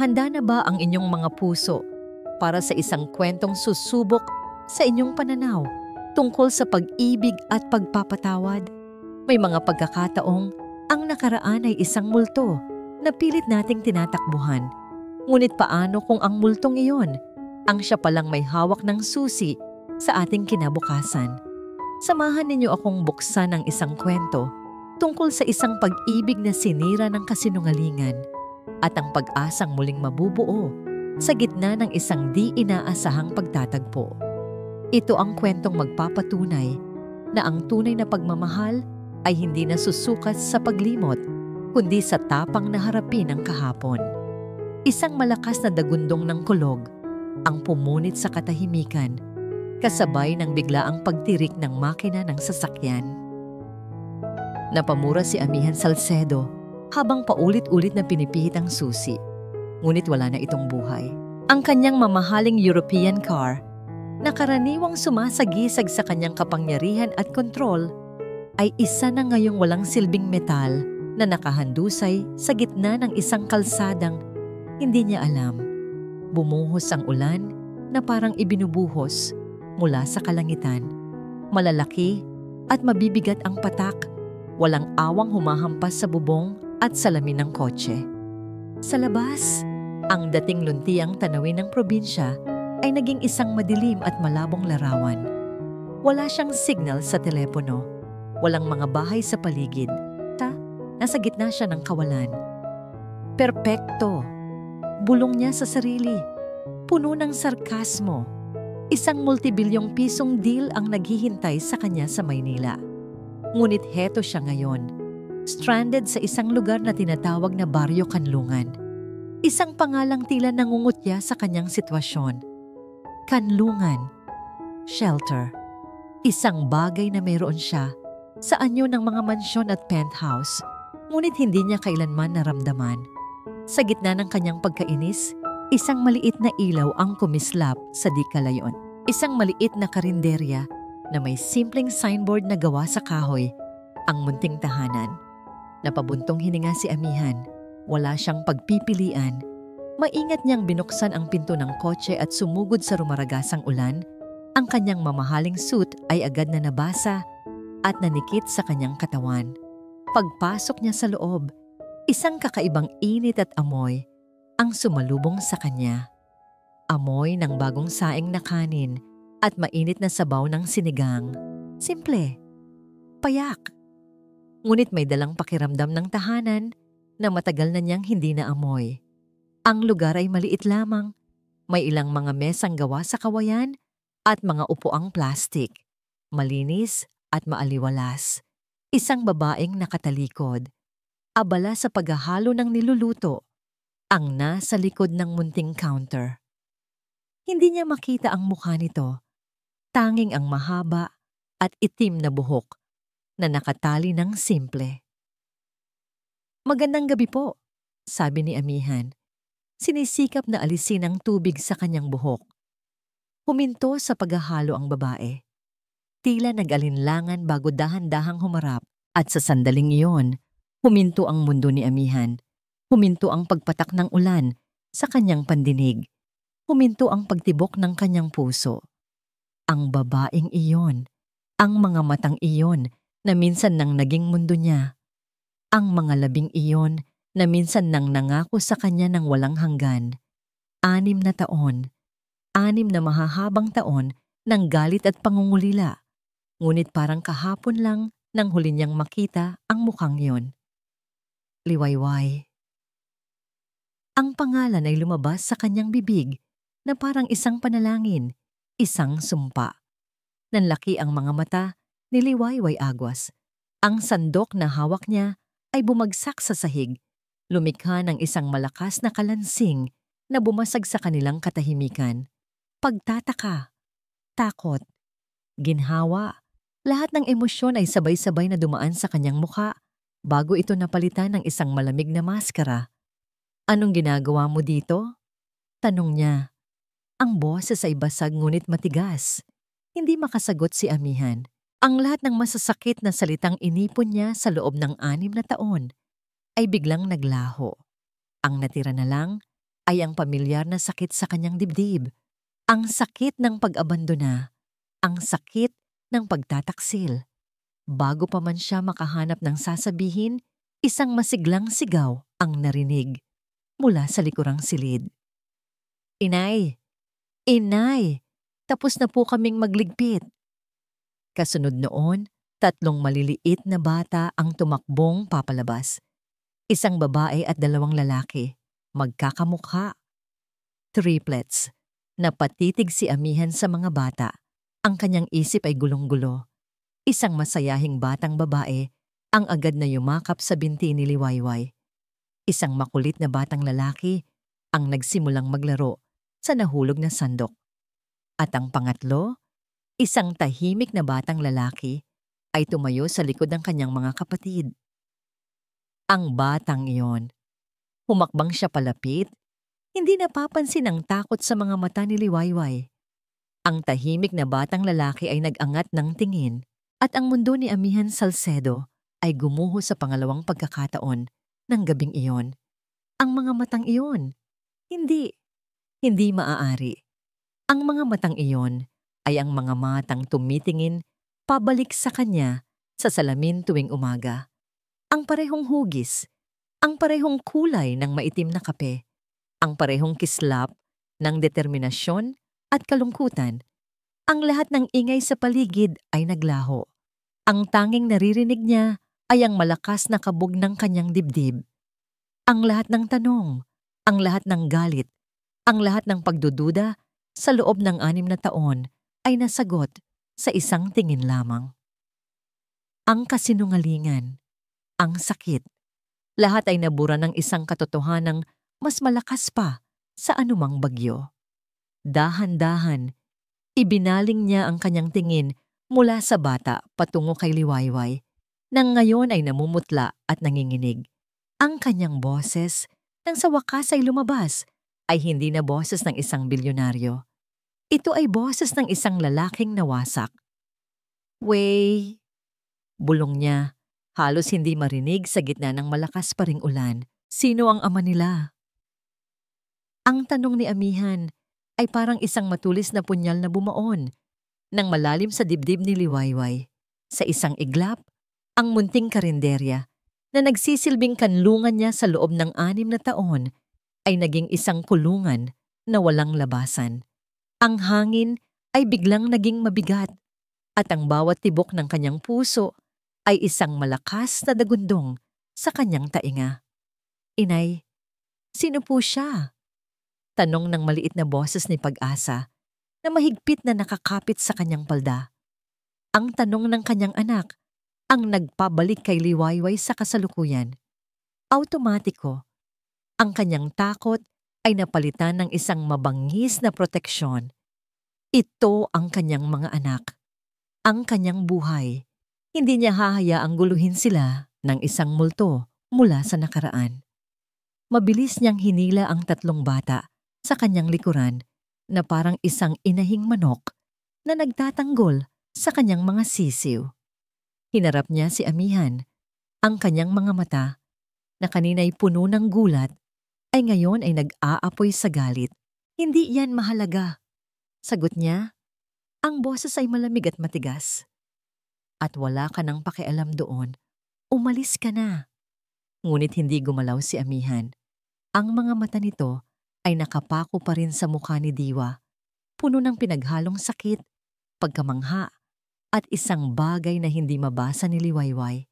Handa na ba ang inyong mga puso para sa isang kwentong susubok sa inyong pananaw tungkol sa pag-ibig at pagpapatawad? May mga pagkakataong ang nakaraan ay isang multo na pilit nating tinatakbuhan. Ngunit paano kung ang multong iyon ang siya palang may hawak ng susi sa ating kinabukasan? Samahan ninyo akong buksan ang isang kwento tungkol sa isang pag-ibig na sinira ng kasinungalingan at ang pag-asang muling mabubuo sa gitna ng isang di inaasahang pagtatagpo. Ito ang kwentong magpapatunay na ang tunay na pagmamahal ay hindi nasusukat sa paglimot, kundi sa tapang na harapin ang kahapon. Isang malakas na dagundong ng kulog ang pumunit sa katahimikan, kasabay ng biglaang pagtirik ng makina ng sasakyan. Napamura si Amihan Salcedo habang paulit-ulit na pinipihit ang susi, ngunit wala na itong buhay. Ang kanyang mamahaling European car, na karaniwang sumasagisag sa kanyang kapangyarihan at kontrol, ay isa na ngayong walang silbing metal na nakahandusay sa gitna ng isang kalsadang hindi niya alam. Bumuhos ang ulan na parang ibinubuhos mula sa kalangitan. Malalaki at mabibigat ang patak, walang awang humahampas sa bubong at salamin ng kotse. Sa labas, ang dating luntiang tanawin ng probinsya ay naging isang madilim at malabong larawan. Wala siyang signal sa telepono, walang mga bahay sa paligid. Nasa gitna siya ng kawalan. Perpekto. Bulong niya sa sarili. Puno ng sarkasmo. Isang multibilyong pisong deal ang naghihintay sa kanya sa Maynila. Ngunit heto siya ngayon, stranded sa isang lugar na tinatawag na Baryo Kanlungan. Isang pangalang tila nangungutya sa kanyang sitwasyon. Kanlungan. Shelter. Isang bagay na mayroon siya sa anyo ng mga mansyon at penthouse, ngunit hindi niya kailanman naramdaman. Sa gitna ng kanyang pagkainis, isang maliit na ilaw ang kumislap sa di kalayon. Isang maliit na karinderya na may simpleng signboard na gawa sa kahoy, ang munting tahanan. Napabuntong hininga si Amihan. Wala siyang pagpipilian. Maingat niyang binuksan ang pinto ng kotse at sumugod sa rumaragasang ulan. Ang kanyang mamahaling suit ay agad na nabasa at nanikit sa kanyang katawan. Pagpasok niya sa loob, isang kakaibang init at amoy ang sumalubong sa kanya. Amoy ng bagong saing na kanin at mainit na sabaw ng sinigang. Simple. Payak. Ngunit may dalang pakiramdam ng tahanan na matagal na niyang hindi naamoy. Ang lugar ay maliit lamang. May ilang mga mesang gawa sa kawayan at mga upuang plastik. Malinis at maaliwalas. Isang babaeng nakatalikod, abala sa paghahalo ng niluluto, ang nasa likod ng munting counter. Hindi niya makita ang mukha nito, tanging ang mahaba at itim na buhok na nakatali ng simple. "Magandang gabi po," sabi ni Amihan. Sinisikap na alisin ang tubig sa kanyang buhok. Huminto sa paghahalo ang babae. Tila nag-alinlangan bago dahan-dahang humarap, at sa sandaling iyon, huminto ang mundo ni Amihan. Huminto ang pagpatak ng ulan sa kanyang pandinig. Huminto ang pagtibok ng kanyang puso. Ang babaeng iyon, ang mga matang iyon na minsan nang naging mundo niya. Ang mga labing iyon na minsan nang nangako sa kanya ng walang hanggan. 6 na taon, 6 na mahahabang taon ng galit at pangungulila. Ngunit parang kahapon lang nang huli niyang makita ang mukhang iyon. Liwayway. Ang pangalan ay lumabas sa kanyang bibig na parang isang panalangin, isang sumpa. Nanlaki ang mga mata ni Liwayway Aguas. Ang sandok na hawak niya ay bumagsak sa sahig, lumikha ng isang malakas na kalansing na bumasag sa kanilang katahimikan. Pagtataka, takot, ginhawa, lahat ng emosyon ay sabay-sabay na dumaan sa kanyang mukha bago ito napalitan ng isang malamig na maskara. "Anong ginagawa mo dito?" tanong niya. Ang boses ay basag ngunit matigas. Hindi makasagot si Amihan. Ang lahat ng masasakit na salitang inipon niya sa loob ng 6 na taon ay biglang naglaho. Ang natira na lang ay ang pamilyar na sakit sa kanyang dibdib. Ang sakit ng pag-abandona, ang sakit ng pagtataksil. Bago pa man siya makahanap ng sasabihin, isang masiglang sigaw ang narinig mula sa likurang silid. "Inay! Inay! Tapos na po kaming magligpit." Kasunod noon, 3 maliliit na bata ang tumakbong papalabas. Isang babae at 2 lalaki, magkakamukha. Triplets. Napatitig si amihan sa mga bata. Ang kanyang isip ay gulong-gulo. Isang masayahing batang babae ang agad na yumakap sa binti ni Liwayway. Isang makulit na batang lalaki ang nagsimulang maglaro sa nahulog na sandok. At ang pangatlo, isang tahimik na batang lalaki ay tumayo sa likod ng kanyang mga kapatid. Ang batang iyon, humakbang siya palapit, hindi napapansin ang takot sa mga mata ni Liwayway. Ang tahimik na batang lalaki ay nag-angat ng tingin at ang mundo ni Amihan Salcedo ay gumuho sa pangalawang pagkakataon ng gabing iyon. Ang mga matang iyon, hindi maaari. Ang mga matang iyon ay ang mga matang tumitingin pabalik sa kanya sa salamin tuwing umaga. Ang parehong hugis, ang parehong kulay ng maitim na kape, ang parehong kislap ng determinasyon at kalungkutan. Ang lahat ng ingay sa paligid ay naglaho. Ang tanging naririnig niya ay ang malakas na kabog ng kanyang dibdib. Ang lahat ng tanong, ang lahat ng galit, ang lahat ng pagdududa sa loob ng 6 na taon ay nasagot sa isang tingin lamang. Ang kasinungalingan, ang sakit, lahat ay nabura ng isang katotohanang mas malakas pa sa anumang bagyo. Dahan-dahan, ibinaling niya ang kanyang tingin mula sa bata patungo kay Liwayway, nang ngayon ay namumutla at nanginginig. Ang kanyang boses, nang sa wakas ay lumabas, ay hindi na boses ng isang bilyonaryo. Ito ay boses ng isang lalaking nawasak. "Way," bulong niya, halos hindi marinig sa gitna ng malakas pa ring ulan. "Sino ang ama nila?" Ang tanong ni Amihan ay parang isang matulis na punyal na bumaon nang malalim sa dibdib ni Liwayway. Sa isang iglap, ang munting karinderya na nagsisilbing kanlungan niya sa loob ng 6 na taon ay naging isang kulungan na walang labasan. Ang hangin ay biglang naging mabigat at ang bawat tibok ng kanyang puso ay isang malakas na dagundong sa kanyang tainga. "Inay, sino po siya?" Tanong ng maliit na boses ni Pag-asa na mahigpit na nakakapit sa kanyang palda. Ang tanong ng kanyang anak ang nagpabalik kay Liwayway sa kasalukuyan. Automatiko, ang kanyang takot ay napalitan ng isang mabangis na proteksyon. Ito ang kanyang mga anak, ang kanyang buhay. Hindi niya hahayaang guluhin sila ng isang multo mula sa nakaraan. Mabilis niyang hinila ang 3 bata sa kanyang likuran na parang isang inahing manok na nagtatanggol sa kanyang mga sisiw. Hinarap niya si Amihan. Ang kanyang mga mata, na kanina'y puno ng gulat, ay ngayon ay nag-aapoy sa galit. "Hindi yan mahalaga," sagot niya. Ang boses ay malamig at matigas. "At wala ka nang pakialam doon. Umalis ka na." Ngunit hindi gumalaw si Amihan. Ang mga mata nito ay nakapako pa rin sa mukha ni Diwa, puno ng pinaghalong sakit, pagkamangha, at isang bagay na hindi mabasa ni Liwayway.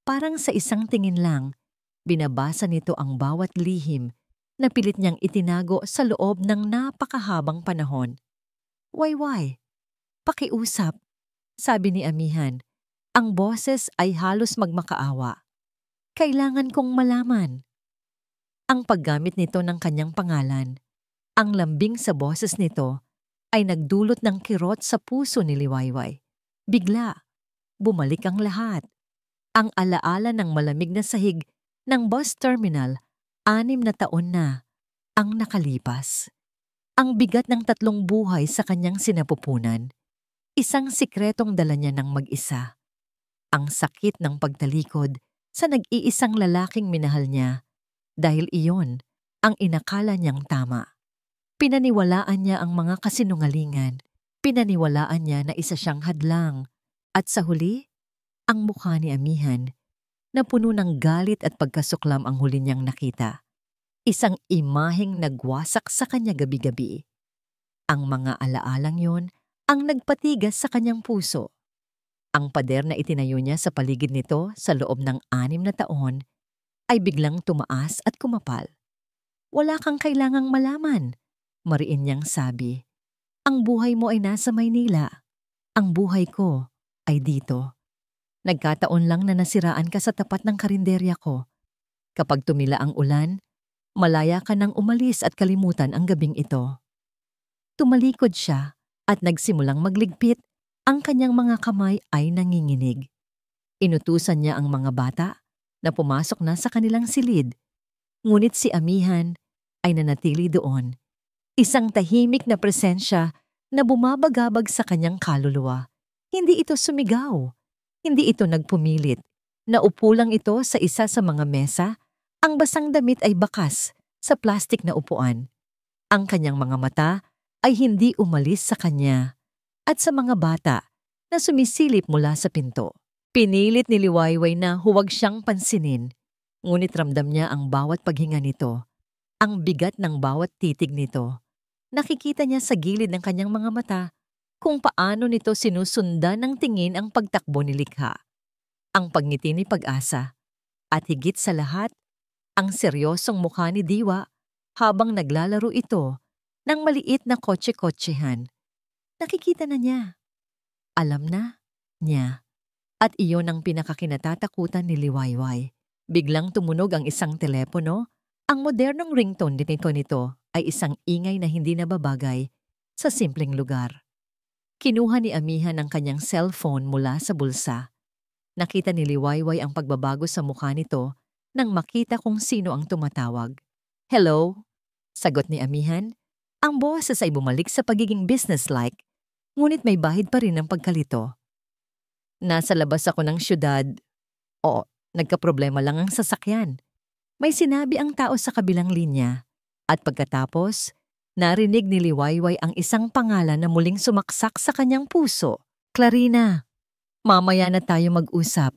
Parang sa isang tingin lang, binabasa nito ang bawat lihim na pilit niyang itinago sa loob ng napakahabang panahon. "Wayway, pakiusap," sabi ni Amihan. Ang boses ay halos magmakaawa. "Kailangan kong malaman." Ang paggamit nito ng kanyang pangalan, ang lambing sa boses nito, ay nagdulot ng kirot sa puso ni Liwayway. Bigla, bumalik ang lahat. Ang alaala ng malamig na sahig ng bus terminal, 6 na taon na ang nakalipas. Ang bigat ng 3 buhay sa kanyang sinapupunan. Isang sikretong dala niya ng mag-isa. Ang sakit ng pagtalikod sa nag-iisang lalaking minahal niya dahil iyon ang inakala niyang tama. Pinaniwalaan niya ang mga kasinungalingan. Pinaniwalaan niya na isa siyang hadlang. At sa huli, ang mukha ni Amihan na puno ng galit at pagkasuklam ang huli niyang nakita. Isang imaheng nagwasak sa kanya gabi-gabi. Ang mga alaalang yon ang nagpatigas sa kanyang puso. Ang pader na itinayo niya sa paligid nito sa loob ng 6 na taon ay biglang tumaas at kumapal. Wala kang kailangang malaman, mariin niyang sabi. Ang buhay mo ay nasa Maynila. Ang buhay ko ay dito. Nagkataon lang na nasiraan ka sa tapat ng karinderya ko. Kapag tumila ang ulan, malaya ka nang umalis at kalimutan ang gabing ito. Tumalikod siya at nagsimulang magligpit. Ang kanyang mga kamay ay nanginginig. Inutusan niya ang mga bata na pumasok na sa kanilang silid. Ngunit si Amihan ay nanatili doon. Isang tahimik na presensya na bumabagabag sa kanyang kaluluwa. Hindi ito sumigaw. Hindi ito nagpumilit. Naupo lang ito sa isa sa mga mesa. Ang basang damit ay bakas sa plastik na upuan. Ang kanyang mga mata ay hindi umalis sa kanya at sa mga bata na sumisilip mula sa pinto. Pinilit ni Liwayway na huwag siyang pansinin, ngunit ramdam niya ang bawat paghinga nito, ang bigat ng bawat titig nito. Nakikita niya sa gilid ng kanyang mga mata kung paano nito sinusundan ng tingin ang pagtakbo ni likha, ang pagngiti ni Pag-asa, at higit sa lahat, ang seryosong mukha ni Diwa habang naglalaro ito ng maliit na kotse-kotsehan. Nakikita na niya. Alam na niya. At iyon ang pinakakinatatakutan ni Liwayway. Biglang tumunog ang isang telepono. Ang modernong ringtone nito ay isang ingay na hindi nababagay sa simpleng lugar. Kinuha ni Amihan ang kanyang cellphone mula sa bulsa. Nakita ni Liwayway ang pagbabago sa mukha nito nang makita kung sino ang tumatawag. "Hello?" Sagot ni Amihan. Ang boses ay bumalik sa pagiging businesslike, ngunit may bahid pa rin ang pagkalito. "Nasa labas ako ng syudad. Oo, nagkaproblema lang ang sasakyan." May sinabi ang tao sa kabilang linya, at pagkatapos, narinig ni Liwayway ang isang pangalan na muling sumaksak sa kanyang puso. "Clarina, mamaya na tayo mag-usap.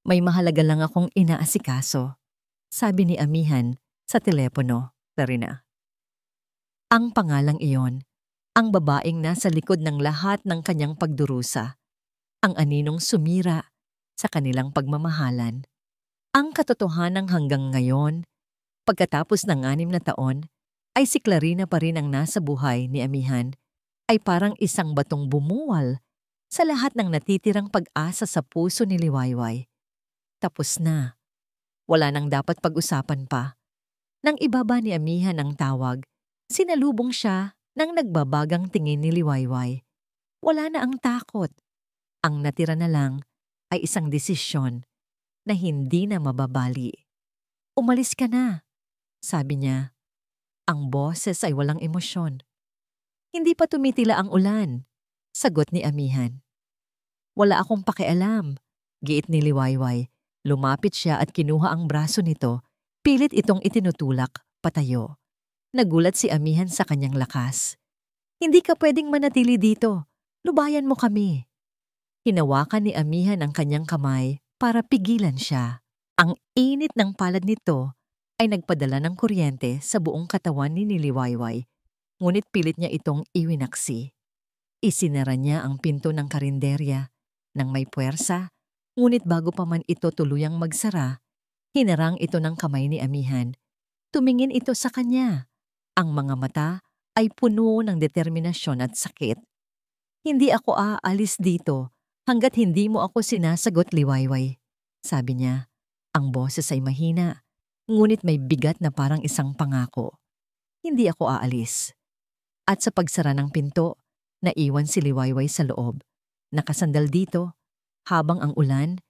May mahalaga lang akong inaasikaso," sabi ni Amihan sa telepono. Clarina. Ang pangalang iyon, ang babaeng nasa likod ng lahat ng kanyang pagdurusa, ang aninong sumira sa kanilang pagmamahalan. Ang katotohanan hanggang ngayon, pagkatapos ng 6 na taon, ay si Clarina pa rin ang nasa buhay ni Amihan, ay parang isang batong bumuwal sa lahat ng natitirang pag-asa sa puso ni Liwayway. Tapos na. Wala nang dapat pag-usapan pa. Nang ibaba ni Amihan ang tawag, sinalubong siya ng nagbabagang tingin ni Liwayway. Wala na ang takot. Ang natira na lang ay isang desisyon na hindi na mababali. "Umalis ka na," sabi niya. Ang boses ay walang emosyon. "Hindi pa tumitila ang ulan," sagot ni Amihan. "Wala akong pakialam," giit ni Liwayway. Lumapit siya at kinuha ang braso nito. Pilit itong itinutulak, patayo. Nagulat si Amihan sa kanyang lakas. "Hindi ka pwedeng manatili dito. Lubayan mo kami." Hinawakan ni Amihan ang kanyang kamay para pigilan siya. Ang init ng palad nito ay nagpadala ng kuryente sa buong katawan ni Liwayway, ngunit pilit niya itong iwinaksi. Isinara niya ang pinto ng karinderya nang may puwersa, ngunit bago pa man ito tuluyang magsara, hinarang ito ng kamay ni Amihan. Tumingin ito sa kanya. Ang mga mata ay puno ng determinasyon at sakit. "Hindi ako aalis dito hanggat hindi mo ako sinasagot, Liwayway," sabi niya. Ang boses ay mahina, ngunit may bigat na parang isang pangako. "Hindi ako aalis." At sa pagsara ng pinto, naiwan si Liwayway sa loob. Nakasandal dito, habang ang ulan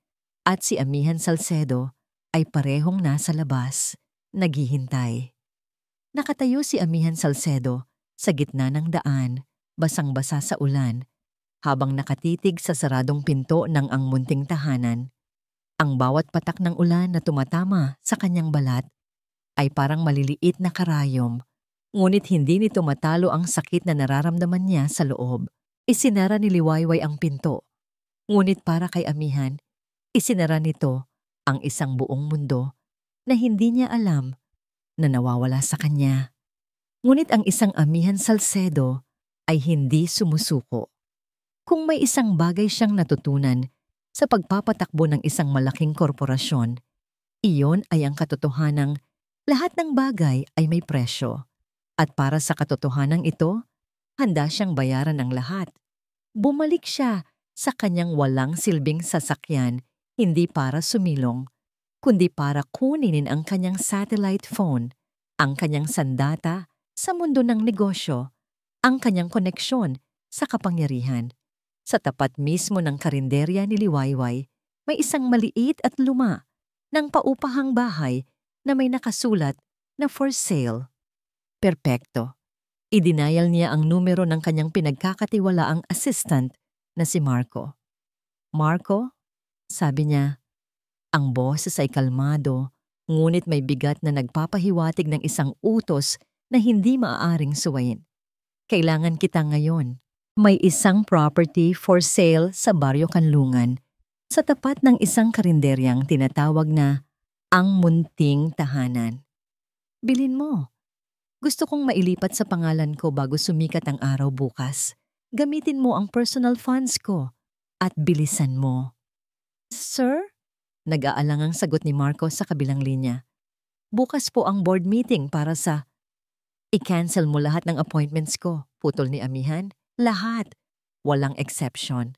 at si Amihan Salcedo ay parehong nasa labas, naghihintay. Nakatayo si Amihan Salcedo sa gitna ng daan, basang-basa sa ulan, habang nakatitig sa saradong pinto ng ang munting tahanan. Ang bawat patak ng ulan na tumatama sa kanyang balat ay parang maliliit na karayom, ngunit hindi nito matalo ang sakit na nararamdaman niya sa loob. Isinara ni Liwayway ang pinto, ngunit para kay Amihan, isinara nito ang isang buong mundo na hindi niya alam na nawawala sa kanya. Ngunit ang isang Amihan Salcedo ay hindi sumusuko. Kung may isang bagay siyang natutunan sa pagpapatakbo ng isang malaking korporasyon, iyon ay ang katotohanang lahat ng bagay ay may presyo. At para sa katotohanan ito, handa siyang bayaran ng lahat. Bumalik siya sa kanyang walang silbing sasakyan, hindi para sumilong, kundi para kunin ang kanyang satellite phone, ang kanyang sandata sa mundo ng negosyo, ang kanyang koneksyon sa kapangyarihan. Sa tapat mismo ng karinderya ni Liwayway, may isang maliit at luma ng paupahang bahay na may nakasulat na for sale. Perpekto. I-denial niya ang numero ng kanyang pinagkakatiwalaang assistant na si Marco. Marco, sabi niya, ang boses ay kalmado, ngunit may bigat na nagpapahiwatig ng isang utos na hindi maaaring suwayin. Kailangan kita ngayon. May isang property for sale sa Baryo Kanlungan sa tapat ng isang karinderyang tinatawag na Ang Munting Tahanan. Bilhin mo. Gusto kong mailipat sa pangalan ko bago sumikat ang araw bukas. Gamitin mo ang personal funds ko at bilisan mo. Sir? Nag-aalangang sagot ni Marco sa kabilang linya. Bukas po ang board meeting para sa... I-cancel mo lahat ng appointments ko, putol ni Amihan. Lahat. Walang exception.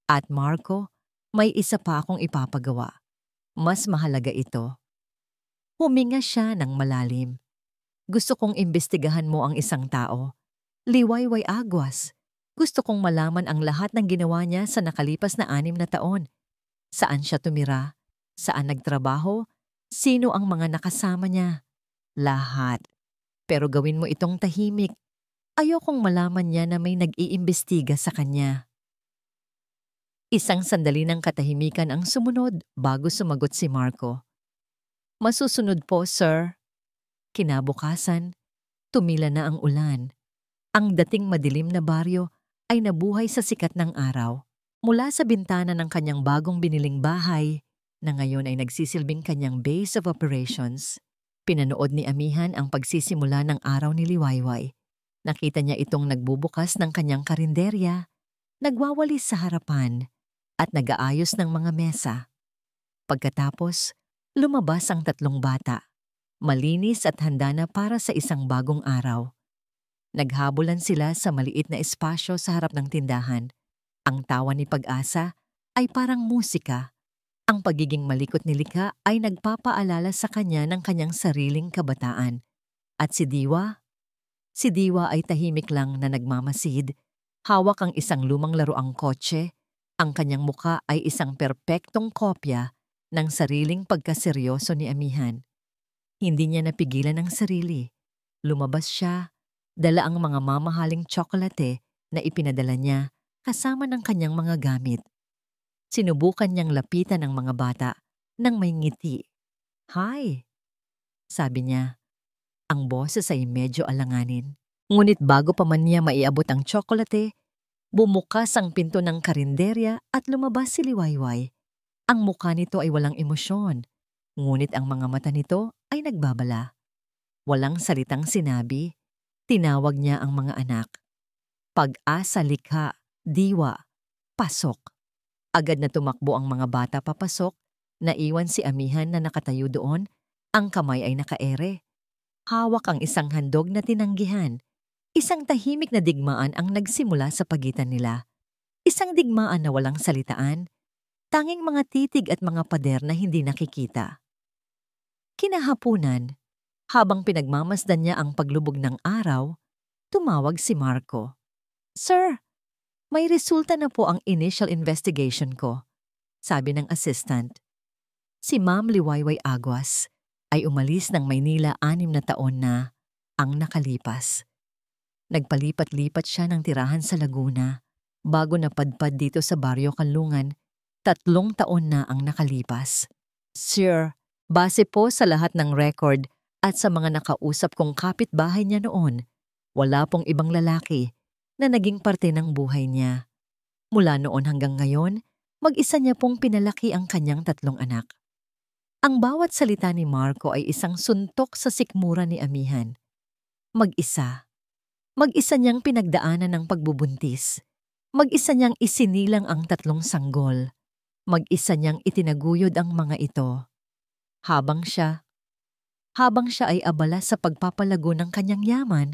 At Marco, may isa pa akong ipapagawa. Mas mahalaga ito. Huminga siya ng malalim. Gusto kong imbestigahan mo ang isang tao. Liwayway Aguas. Gusto kong malaman ang lahat ng ginawa niya sa nakalipas na 6 na taon. Saan siya tumira? Saan nagtrabaho? Sino ang mga nakasama niya? Lahat. Pero gawin mo itong tahimik. Ayokong malaman niya na may nag-iimbestiga sa kanya. Isang sandali ng katahimikan ang sumunod bago sumagot si Marco. Masusunod po, sir. Kinabukasan, tumila na ang ulan. Ang dating madilim na baryo ay nabuhay sa sikat ng araw. Mula sa bintana ng kanyang bagong biniling bahay, na ngayon ay nagsisilbing kanyang base of operations, pinanood ni Amihan ang pagsisimula ng araw ni Liwayway. Nakita niya itong nagbubukas ng kanyang karinderya, nagwawalis sa harapan, at nag-aayos ng mga mesa. Pagkatapos, lumabas ang 3 bata, malinis at handa na para sa isang bagong araw. Naghabulan sila sa maliit na espasyo sa harap ng tindahan. Ang tawa ni Pag-asa ay parang musika. Ang pagiging malikot ni Likha ay nagpapaalala sa kanya ng kanyang sariling kabataan. At si Diwa ay tahimik lang na nagmamasid. Hawak ang isang lumang laruang kotse. Ang kanyang muka ay isang perpektong kopya ng sariling pagkaseryoso ni Amihan. Hindi niya napigilan ang sarili. Lumabas siya, dala ang mga mamahaling tsokolate na ipinadala niya kasama ng kanyang mga gamit. Sinubukan niyang lapitan ang mga bata nang may ngiti. "Hi," sabi niya. Ang boses ay medyo alanganin. Ngunit bago pa man niya maiabot ang tsokolate, bumukas ang pinto ng karinderya at lumabas si Liwayway. Ang mukha nito ay walang emosyon, ngunit ang mga mata nito ay nagbabala. Walang salitang sinabi, tinawag niya ang mga anak. Pag-asa, Likha, Diwa, pasok. Agad na tumakbo ang mga bata papasok, naiwan si Amihan na nakatayo doon, ang kamay ay nakaere. Hawak ang isang handog na tinanggihan. Isang tahimik na digmaan ang nagsimula sa pagitan nila. Isang digmaan na walang salitaan, tanging mga titig at mga pader na hindi nakikita. Kinahapunan, habang pinagmamasdan niya ang paglubog ng araw, tumawag si Marco. "Sir, may resulta na po ang initial investigation ko," sabi ng assistant. Si Ma'am Liwayway Aguas ay umalis ng Maynila 6 na taon na ang nakalipas. Nagpalipat-lipat siya ng tirahan sa Laguna bago napadpad dito sa Baryo Kanlungan. 3 taon na ang nakalipas. "Sir, base po sa lahat ng record At sa mga nakausap kong kapitbahay niya noon, wala pong ibang lalaki na naging parte ng buhay niya. Mula noon hanggang ngayon, mag-isa niya pong pinalaki ang kanyang 3 anak. Ang bawat salita ni Marco ay isang suntok sa sikmura ni Amihan. Mag-isa. Mag-isa niyang pinagdaanan ng pagbubuntis. Mag-isa niyang isinilang ang 3 sanggol. Mag-isa niyang itinaguyod ang mga ito. Habang siya ay abala sa pagpapalago ng kanyang yaman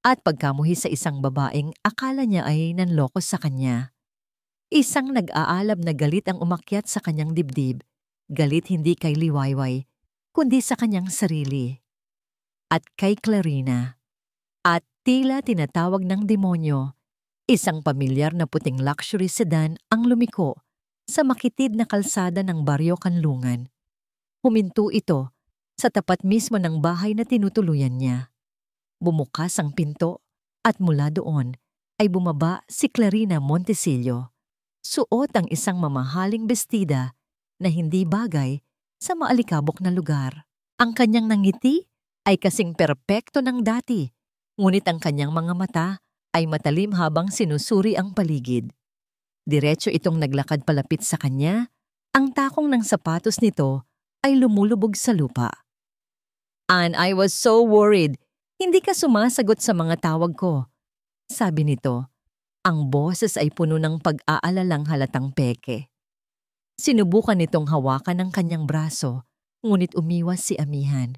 at pagkamuhi sa isang babaeng akala niya ay nanloko sa kanya. Isang nag-aalab na galit ang umakyat sa kanyang dibdib. Galit hindi kay Liwayway, kundi sa kanyang sarili. At kay Clarina. At tila tinatawag ng demonyo, isang pamilyar na puting luxury sedan ang lumiko sa makitid na kalsada ng Baryo Kanlungan. Huminto ito sa tapat mismo ng bahay na tinutuluyan niya. Bumukas ang pinto at mula doon ay bumaba si Clarina Montesillo. Suot ang isang mamahaling bestida na hindi bagay sa maalikabok na lugar. Ang kanyang nangiti ay kasing perpekto ng dati, ngunit ang kanyang mga mata ay matalim habang sinusuri ang paligid. Diretso itong naglakad palapit sa kanya, ang takong ng sapatos nito ay lumulubog sa lupa. "And I was so worried, hindi ka sumasagot sa mga tawag ko," sabi nito. Ang boses ay puno ng pag-aalalang halatang peke. Sinubukan nitong hawakan ang kanyang braso, ngunit umiwas si Amihan.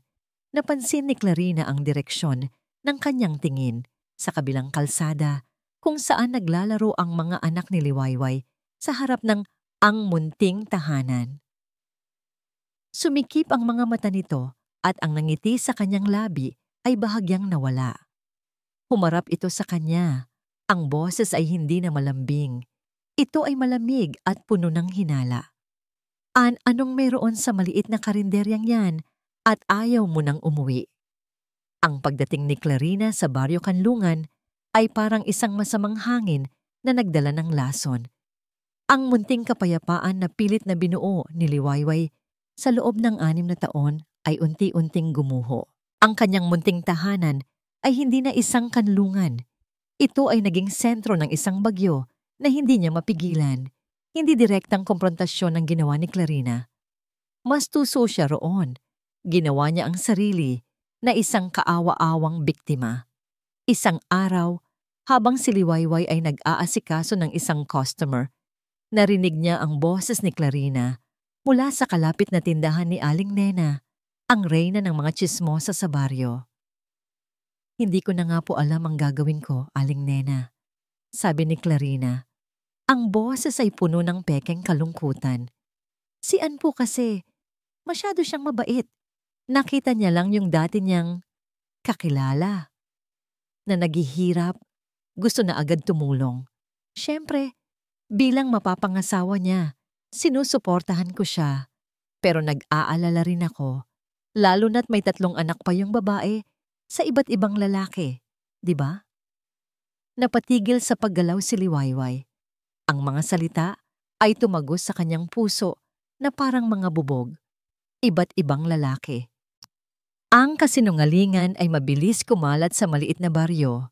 Napansin ni Clarina ang direksyon ng kanyang tingin sa kabilang kalsada kung saan naglalaro ang mga anak ni Liwayway sa harap ng ang munting tahanan. Sumikip ang mga mata nito at ang nangiti sa kanyang labi ay bahagyang nawala. Humarap ito sa kanya. Ang boses ay hindi na malambing. Ito ay malamig at puno ng hinala. Anong meron sa maliit na karinderyang yan at ayaw mo nang umuwi? Ang pagdating ni Clarina sa Baryo Kanlungan ay parang isang masamang hangin na nagdala ng lason. Ang munting kapayapaan na pilit na binuo ni Liwayway sa loob ng 6 na taon ay unti-unting gumuho. Ang kanyang munting tahanan ay hindi na isang kanlungan. Ito ay naging sentro ng isang bagyo na hindi niya mapigilan. Hindi direktang komprontasyon ang ginawa ni Clarina. Mas tuso siya roon. Ginawa niya ang sarili na isang kaawa-awang biktima. Isang araw, habang si Liwayway ay nag-aasikaso ng isang customer, narinig niya ang boses ni Clarina mula sa kalapit na tindahan ni Aling Nena, ang reyna ng mga tsismosa sa baryo. "Hindi ko na nga po alam ang gagawin ko, Aling Nena," sabi ni Clarina. Ang boses ay puno ng pekeng kalungkutan. "Si Ann po kasi, masyado siyang mabait. Nakita niya lang yung dati niyang kakilala na naghihirap, gusto na agad tumulong. Siyempre, bilang mapapangasawa niya, sinusuportahan ko siya. Pero nag-aalala rin ako, lalo na't may 3 anak pa yung babae sa iba't ibang lalaki, di ba?" Napatigil sa paggalaw si Liwayway. Ang mga salita ay tumagos sa kanyang puso na parang mga bubog. Iba't ibang lalaki. Ang kasinungalingan ay mabilis kumalat sa maliit na baryo.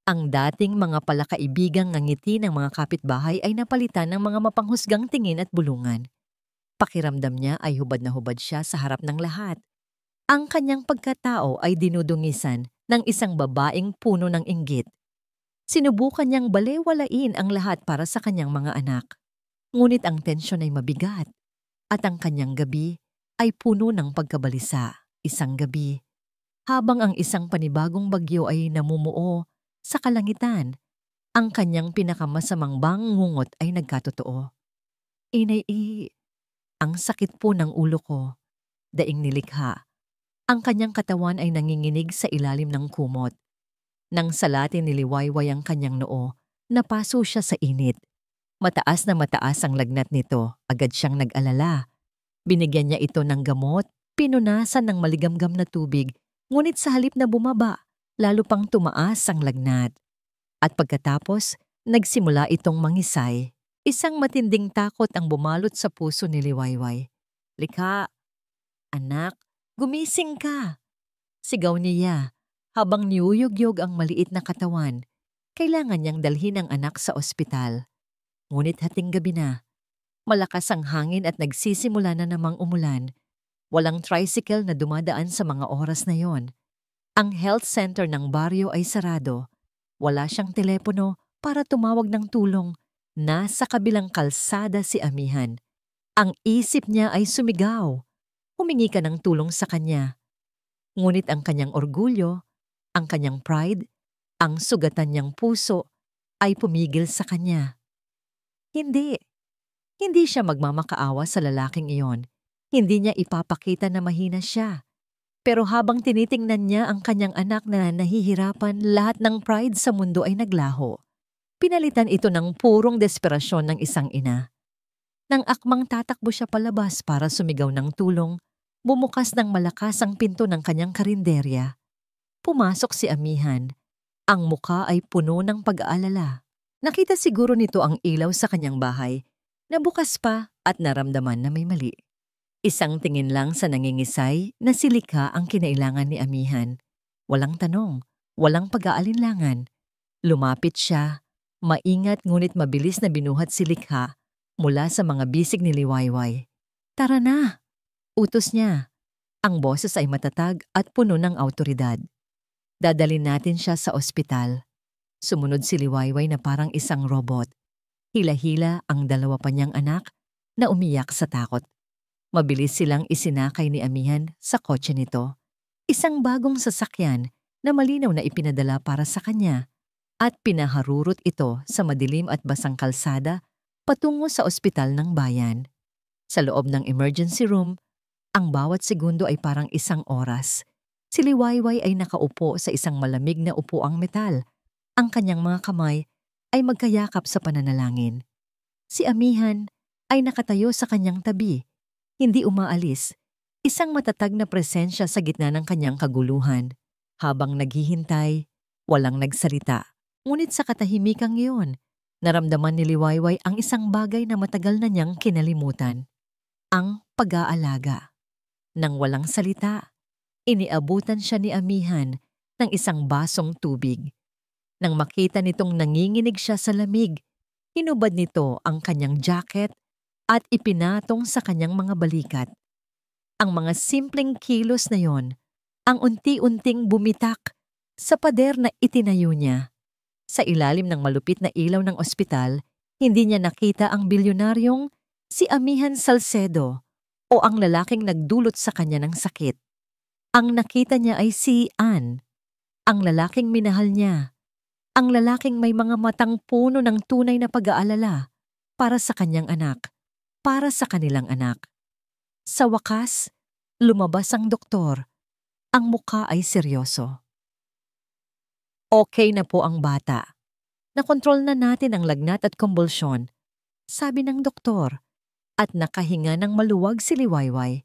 Ang dating mga palakaibigang ngangiti ng mga kapitbahay ay napalitan ng mga mapanghusgang tingin at bulungan. Pakiramdam niya ay hubad na hubad siya sa harap ng lahat. Ang kanyang pagkatao ay dinudungisan ng isang babaeng puno ng inggit. Sinubukan niyang balewalain ang lahat para sa kanyang mga anak. Ngunit ang tensyon ay mabigat at ang kanyang gabi ay puno ng pagkabalisa. Isang gabi, habang ang isang panibagong bagyo ay namumuo sa kalangitan, ang kanyang pinakamasamang bangungot ay nagkatotoo. "Inay, ang sakit po ng ulo ko," daing nilikha. Ang kanyang katawan ay nanginginig sa ilalim ng kumot. Nang salatin ni Liwayway ang kanyang noo, napaso siya sa init. Mataas na mataas ang lagnat nito, agad siyang nag-alala. Binigyan niya ito ng gamot, pinunasan ng maligamgam na tubig, ngunit sa halip na bumaba, lalo pang tumaas ang lagnat. At pagkatapos, nagsimula itong mangisay. Isang matinding takot ang bumalot sa puso ni Liwayway. "Likha, anak, gumising ka. Sigaw niya habang niyuyugyog ang maliit na katawan. Kailangan niyang dalhin ang anak sa ospital. Ngunit hating gabi na. Malakas ang hangin at nagsisimula na namang umulan. Walang tricycle na dumadaan sa mga oras na yon. Ang health center ng baryo ay sarado. Wala siyang telepono para tumawag ng tulong. Nasa kabilang kalsada si Amihan. Ang isip niya ay sumigaw. Humingi ka ng tulong sa kanya. Ngunit ang kanyang orgulyo, ang kanyang pride, ang sugatan niyang puso ay pumigil sa kanya. Hindi. Hindi siya magmamakaawa sa lalaking iyon. Hindi niya ipapakita na mahina siya. Pero habang tinitingnan niya ang kanyang anak na nahihirapan, lahat ng pride sa mundo ay naglaho. Pinalitan ito ng purong desperasyon ng isang ina. Nang akmang tatakbo siya palabas para sumigaw ng tulong, bumukas ng malakas ang pinto ng kanyang karinderya. Pumasok si Amihan. Ang muka ay puno ng pag-aalala. Nakita siguro nito ang ilaw sa kanyang bahay, na bukas pa at naramdaman na may mali. Isang tingin lang sa nangingisay na si Likha ang kinailangan ni Amihan. Walang tanong, walang pag-aalinlangan. Lumapit siya, maingat ngunit mabilis na binuhat si Likha mula sa mga bisig ni Liwayway. Tara na! Utos niya. Ang boses ay matatag at puno ng awtoridad. Dadalhin natin siya sa ospital. Sumunod si Liwayway na parang isang robot. Hila-hila ang dalawa pa niyang anak na umiyak sa takot. Mabilis silang isinakay ni Amihan sa kotse nito. Isang bagong sasakyan na malinaw na ipinadala para sa kanya at pinaharurot ito sa madilim at basang kalsada patungo sa ospital ng bayan. Sa loob ng emergency room, ang bawat segundo ay parang isang oras. Si Liwayway ay nakaupo sa isang malamig na upuang metal. Ang kanyang mga kamay ay magkayakap sa pananalangin. Si Amihan ay nakatayo sa kanyang tabi. Hindi umaalis. Isang matatag na presensya sa gitna ng kanyang kaguluhan. Habang naghihintay, walang nagsalita. Ngunit sa katahimikang iyon, naramdaman ni Liwayway ang isang bagay na matagal na niyang kinalimutan. Ang pag-aalaga. Nang walang salita, iniabutan siya ni Amihan ng isang basong tubig. Nang makita nitong nanginginig siya sa lamig, hinubad nito ang kanyang jacket at ipinatong sa kanyang mga balikat. Ang mga simpleng kilos na yon, ang unti-unting bumitak sa pader na itinayo niya. Sa ilalim ng malupit na ilaw ng ospital, hindi niya nakita ang bilyonaryong si Amihan Salcedo o ang lalaking nagdulot sa kanya ng sakit. Ang nakita niya ay si Ann, ang lalaking minahal niya, ang lalaking may mga matang puno ng tunay na pag-aalala para sa kanyang anak, para sa kanilang anak. Sa wakas, lumabas ang doktor. Ang muka ay seryoso. Okay na po ang bata. Nakontrol na natin ang lagnat at kumbulsyon, sabi ng doktor, at nakahinga ng maluwag si Liwayway.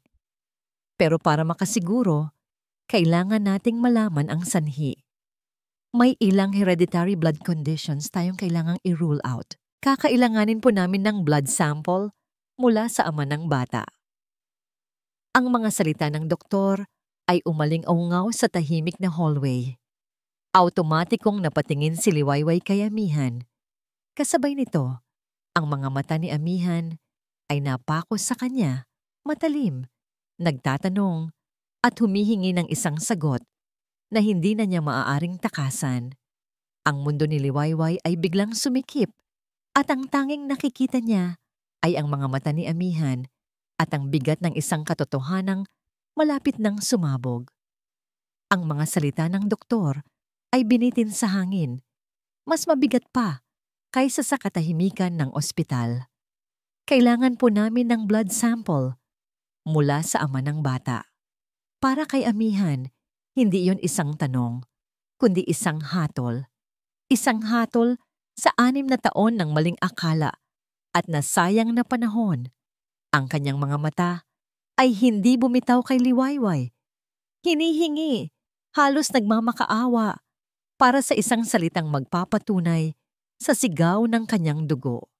Pero para makasiguro, kailangan nating malaman ang sanhi. May ilang hereditary blood conditions tayong kailangang i-rule out. Kakailanganin po namin ng blood sample mula sa ama ng bata. Ang mga salita ng doktor ay umaling-aungaw sa tahimik na hallway. Automatikong napatingin si Liwayway kay Amihan. Kasabay nito, ang mga mata ni Amihan ay napako sa kanya, matalim, nagtatanong at humihingi ng isang sagot na hindi na niya maaaring takasan. Ang mundo ni Liwayway ay biglang sumikip at ang tanging nakikita niya ay ang mga mata ni Amihan at ang bigat ng isang katotohanang malapit nang sumabog. Ang mga salita ng doktor ay binitin sa hangin, mas mabigat pa kaysa sa katahimikan ng ospital. Kailangan po namin ng blood sample mula sa ama ng bata. Para kay Amihan, hindi iyon isang tanong, kundi isang hatol. Isang hatol sa 6 na taon ng maling akala at nasayang na panahon. Ang kanyang mga mata ay hindi bumitaw kay Liwayway. Hinihingi, halos nagmamakaawa para sa isang salitang magpapatunay sa sigaw ng kanyang dugo.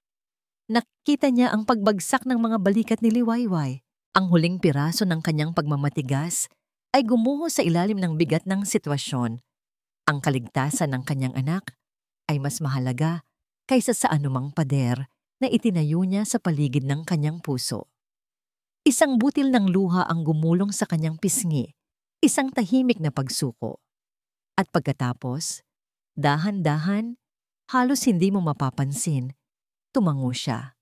Nakita niya ang pagbagsak ng mga balikat ni Liwayway, ang huling piraso ng kanyang pagmamatigas ay gumuho sa ilalim ng bigat ng sitwasyon. Ang kaligtasan ng kanyang anak ay mas mahalaga kaysa sa anumang pader na itinayo niya sa paligid ng kanyang puso. Isang butil ng luha ang gumulong sa kanyang pisngi, isang tahimik na pagsuko. At pagkatapos, dahan-dahan, halos hindi mo mapapansin, tumango siya.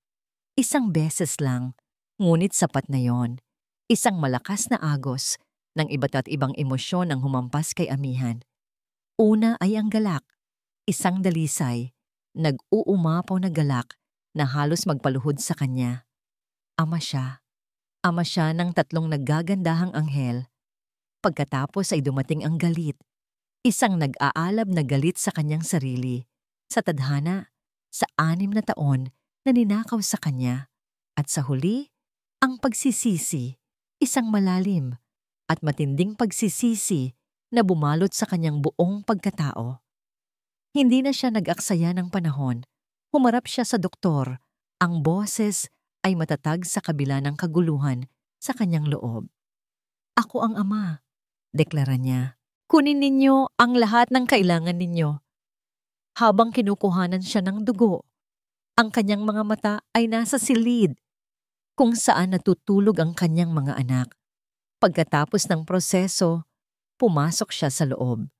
Isang beses lang, ngunit sapat na yon. Isang malakas na agos ng iba't at ibang emosyon ang humampas kay amihan. Una ay ang galak, isang dalisay, nag-uumapaw na galak na halos magpaluhod sa kanya. Ama siya. Ama siya ng 3 naggagandahang anghel. Pagkatapos ay dumating ang galit, isang nag-aalab na galit sa kanyang sarili, sa tadhana, sa 6 na taon na ninakaw sa kanya. At sa huli, ang pagsisisi, isang malalim at matinding pagsisisi na bumalot sa kanyang buong pagkatao. Hindi na siya nag-aksaya ng panahon. Humarap siya sa doktor. Ang boses ay matatag sa kabila ng kaguluhan sa kanyang loob. Ako ang ama, deklara niya. Kunin ninyo ang lahat ng kailangan ninyo. Habang kinukuhanan siya ng dugo, ang kanyang mga mata ay nasa silid, kung saan natutulog ang kanyang mga anak. Pagkatapos ng proseso, pumasok siya sa loob.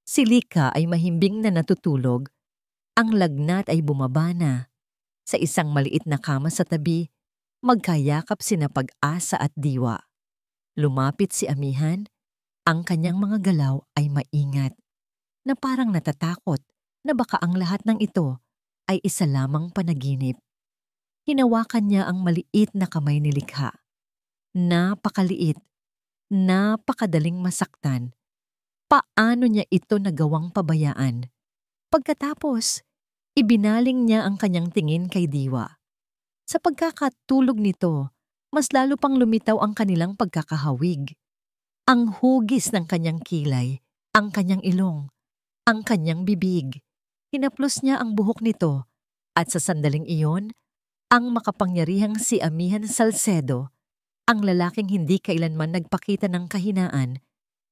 Si Lika ay mahimbing na natutulog. Ang lagnat ay bumaba na. Sa isang maliit na kama sa tabi, magkayakap sina Pag-asa at Diwa. Lumapit si amihan, ang kanyang mga galaw ay maingat, na parang natatakot na baka ang lahat ng ito ay isa lamang panaginip. Hinawakan niya ang maliit na kamay ni Likha. Napakaliit, napakadaling masaktan. Paano niya ito nagawang pabayaan? Pagkatapos, ibinaling niya ang kanyang tingin kay Diwa. Sa pagkakatulog nito, mas lalo pang lumitaw ang kanilang pagkakahawig. Ang hugis ng kanyang kilay, ang kanyang ilong, ang kanyang bibig. Hinaplos niya ang buhok nito at sa sandaling iyon, ang makapangyarihang si Amihan Salcedo, ang lalaking hindi kailanman nagpakita ng kahinaan,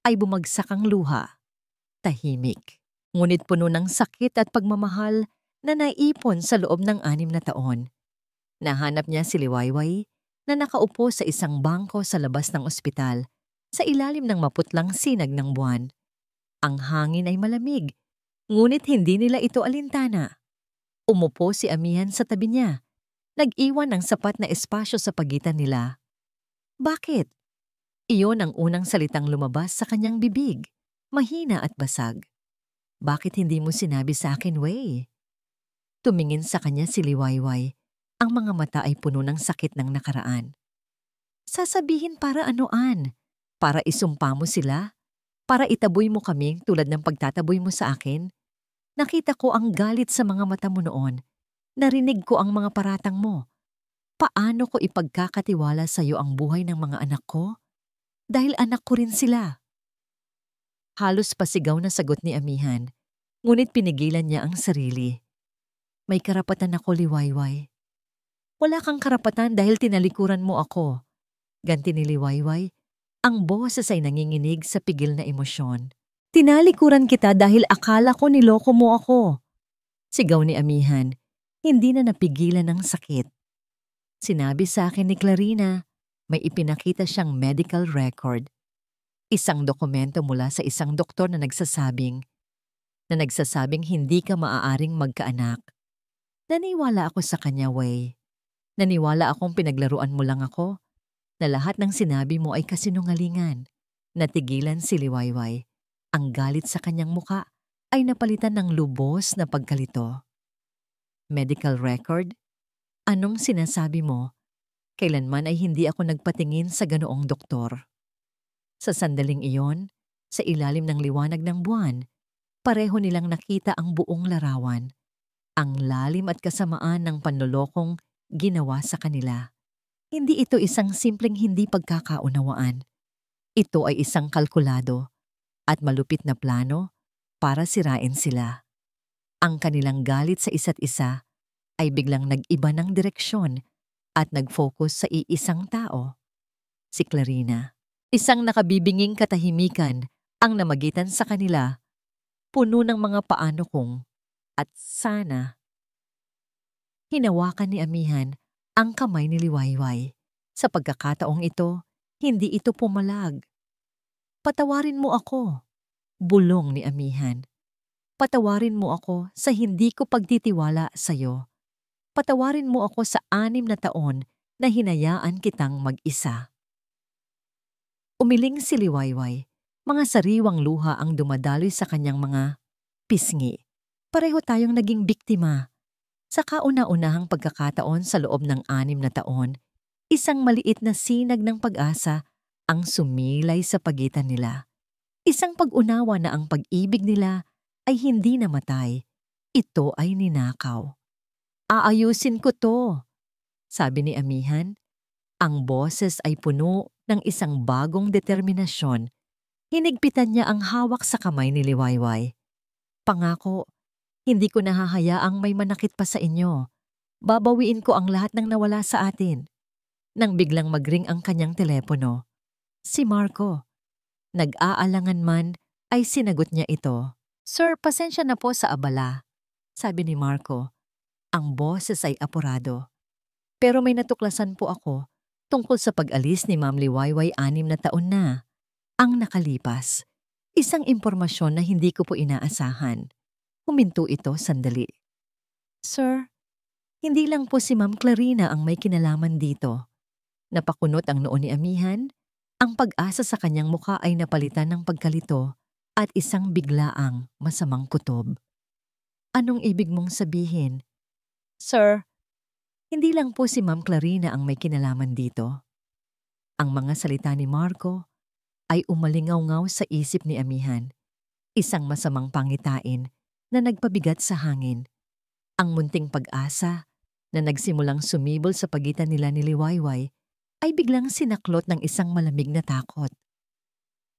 ay bumagsak ang luha. Tahimik, ngunit puno ng sakit at pagmamahal na naipon sa loob ng 6 na taon. Nahanap niya si Liwayway na nakaupo sa isang bangko sa labas ng ospital sa ilalim ng maputlang sinag ng buwan. Ang hangin ay malamig, ngunit hindi nila ito alintana. Umupo si Amihan sa tabi niya, nag-iwan ng sapat na espasyo sa pagitan nila. Bakit? Iyon ang unang salitang lumabas sa kanyang bibig, mahina at basag. Bakit hindi mo sinabi sa akin, Way? Tumingin sa kanya si Liwayway. Ang mga mata ay puno ng sakit ng nakaraan. Sasabihin para anoan? Para isumpa mo sila? Para itaboy mo kami tulad ng pagtataboy mo sa akin? Nakita ko ang galit sa mga mata mo noon. Narinig ko ang mga paratang mo. Paano ko ipagkakatiwala sa iyo ang buhay ng mga anak ko? Dahil anak ko rin sila. Halos pasigaw na sagot ni Amihan, ngunit pinigilan niya ang sarili. May karapatan ako, Liwayway. Wala kang karapatan dahil tinalikuran mo ako. Ganti ni Liwayway, ang boses ay nanginginig sa pigil na emosyon. Tinalikuran kita dahil akala ko niloko mo ako. Sigaw ni Amihan, hindi na napigilan ng sakit. Sinabi sa akin ni Clarina, may ipinakita siyang medical record. Isang dokumento mula sa isang doktor na nagsasabing hindi ka maaaring magkaanak. Naniwala ako sa kanya, Way. Naniwala akong pinaglaruan mo lang ako, na lahat ng sinabi mo ay kasinungalingan. Natigilan si Liwayway. Ang galit sa kanyang muka ay napalitan ng lubos na pagkalito. Medical record? Anong sinasabi mo? Kailanman ay hindi ako nagpatingin sa ganoong doktor. Sa sandaling iyon, sa ilalim ng liwanag ng buwan, pareho nilang nakita ang buong larawan. Ang lalim at kasamaan ng panlolokong ginawa sa kanila. Hindi ito isang simpleng hindi pagkakaunawaan. Ito ay isang kalkulado at malupit na plano para sirain sila. Ang kanilang galit sa isa't isa ay biglang nag-iba ng direksyon at nag-focus sa iisang tao, si Clarina. Isang nakabibinging katahimikan ang namagitan sa kanila, puno ng mga paano kung at sana. Hinawakan ni Amihan ang kamay ni Liwayway. Sa pagkakataong ito, hindi ito pumalag. Patawarin mo ako, bulong ni Amihan. Patawarin mo ako sa hindi ko pagtitiwala sa'yo. Patawarin mo ako sa 6 na taon na hinayaan kitang mag-isa. Umiling si Liwayway. Mga sariwang luha ang dumadaloy sa kanyang mga pisngi. Pareho tayong naging biktima. Sa kauna-unahang pagkakataon sa loob ng 6 na taon, isang maliit na sinag ng pag-asa ang sumilay sa pagitan nila. Isang pag-unawa na ang pag-ibig nila ay hindi namatay. Ito ay ninakaw. Aayusin ko to, sabi ni Amihan. Ang boses ay puno ng isang bagong determinasyon. Hinigpitan niya ang hawak sa kamay ni Liwayway. Pangako, hindi ko nahahayaang may manakit pa sa inyo. Babawiin ko ang lahat ng nawala sa atin. Nang biglang magring ang kanyang telepono. Si Marco. Nag-aalangan man ay sinagot niya ito. Sir, pasensya na po sa abala, sabi ni Marco. Ang boses ay apurado. Pero may natuklasan po ako tungkol sa pag-alis ni Ma'am Liwayway 6 na taon na. Ang nakalipas. Isang impormasyon na hindi ko po inaasahan. Huminto ito sandali. Sir, hindi lang po si Ma'am Clarina ang may kinalaman dito. Napakunot ang noo ni Amihan. Ang pag-asa sa kanyang muka ay napalitan ng pagkalito at isang biglaang masamang kutob. Anong ibig mong sabihin? Sir, hindi lang po si Ma'am Clarina ang may kinalaman dito. Ang mga salita ni Marco ay umalingaw-ngaw sa isip ni Amihan. Isang masamang pangitain na nagpabigat sa hangin. Ang munting pag-asa na nagsimulang sumibol sa pagitan nila ni Liwayway ay biglang sinaklot ng isang malamig na takot.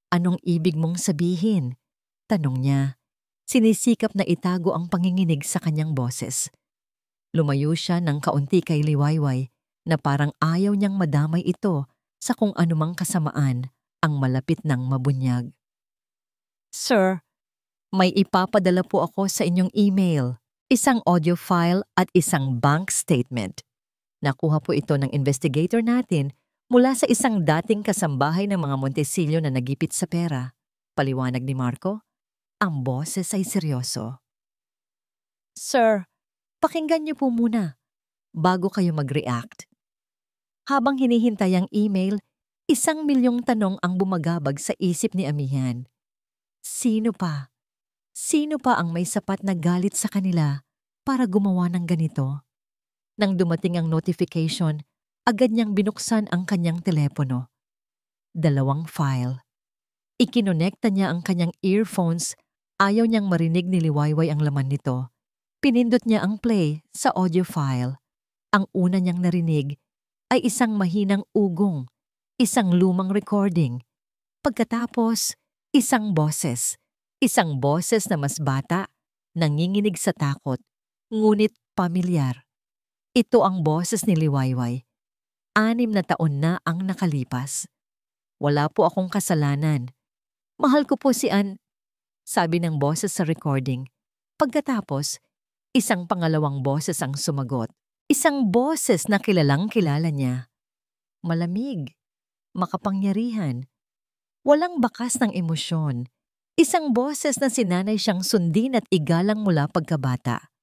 Anong ibig mong sabihin? Tanong niya. Sinisikap na itago ang panginginig sa kanyang boses. Lumayo siya ng kaunti kay Liwayway na parang ayaw niyang madamay ito sa kung anumang kasamaan ang malapit ng mabunyag. Sir, may ipapadala po ako sa inyong email, isang audio file at isang bank statement. Nakuha po ito ng investigator natin mula sa isang dating kasambahay ng mga Montesillo na nagipit sa pera. Paliwanag ni Marco. Ang boses ay seryoso. Sir, pakinggan niyo po muna bago kayo mag-react. Habang hinihintay ang email, 1,000,000 tanong ang bumagabag sa isip ni Amihan. Sino pa? Sino pa ang may sapat na galit sa kanila para gumawa ng ganito? Nang dumating ang notification, agad niyang binuksan ang kanyang telepono. 2 file. Ikinonekta niya ang kanyang earphones. Ayaw niyang marinig ni Liwayway ang laman nito. Pinindot niya ang play sa audio file. Ang una niyang narinig ay isang mahinang ugong, isang lumang recording. Pagkatapos, isang boses. Isang boses na mas bata, nanginginig sa takot, ngunit pamilyar. Ito ang boses ni Liwayway. 6 na taon na ang nakalipas. Wala po akong kasalanan. Mahal ko po si Ann, sabi ng boses sa recording. Pagkatapos, isang pangalawang boses ang sumagot. Isang boses na kilalang-kilala niya. Malamig, makapangyarihan, walang bakas ng emosyon. Isang boses na sinanay siyang sundin at igalang mula pagkabata.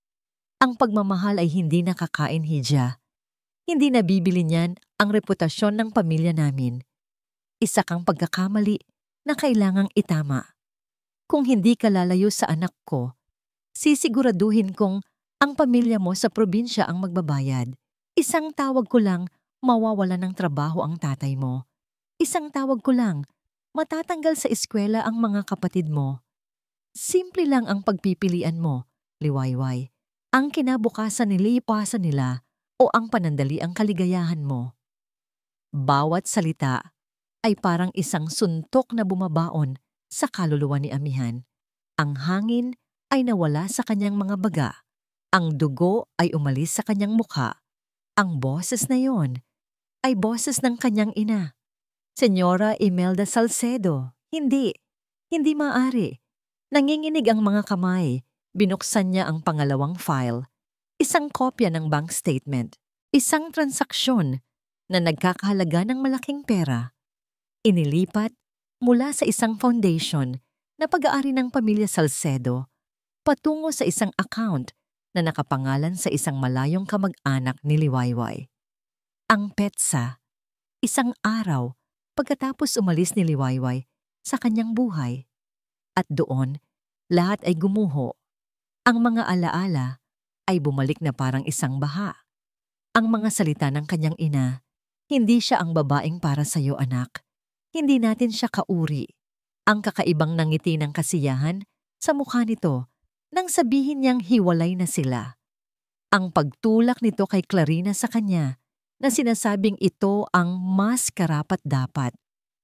Ang pagmamahal ay hindi nakakain, Hija. Hindi nabibili niyan ang reputasyon ng pamilya namin. Isa kang pagkakamali na kailangang itama. Kung hindi ka lalayo sa anak ko, sisiguraduhin kong ang pamilya mo sa probinsya ang magbabayad. Isang tawag ko lang, mawawala ng trabaho ang tatay mo. Isang tawag ko lang, matatanggal sa eskwela ang mga kapatid mo. Simple lang ang pagpipilian mo, Liwayway. Ang kinabukasan nilipasan nila o ang panandali ang kaligayahan mo. Bawat salita ay parang isang suntok na bumabaon sa kaluluwa ni Amihan. Ang hangin ay nawala sa kanyang mga baga. Ang dugo ay umalis sa kanyang mukha. Ang boses na yon ay boses ng kanyang ina. Senyora Imelda Salcedo, hindi. Hindi maaari. Nanginginig ang mga kamay. Binuksan niya ang pangalawang file. Isang kopya ng bank statement. Isang transaksyon na nagkakahalaga ng malaking pera. Inilipat mula sa isang foundation na pag-aari ng pamilya Salcedo patungo sa isang account na nakapangalan sa isang malayong kamag-anak ni Liwayway. Ang petsa, isang araw pagkatapos umalis ni Liwayway sa kanyang buhay. At doon, lahat ay gumuho. Ang mga alaala ay bumalik na parang isang baha. Ang mga salita ng kanyang ina, "Hindi siya ang babaeng para sa'yo, anak. Hindi natin siya kauri." Ang kakaibang nangiti ng kasiyahan sa mukha nito nang sabihin niyang hiwalay na sila. Ang pagtulak nito kay Clarina sa kanya na sinasabing ito ang mas karapat-dapat.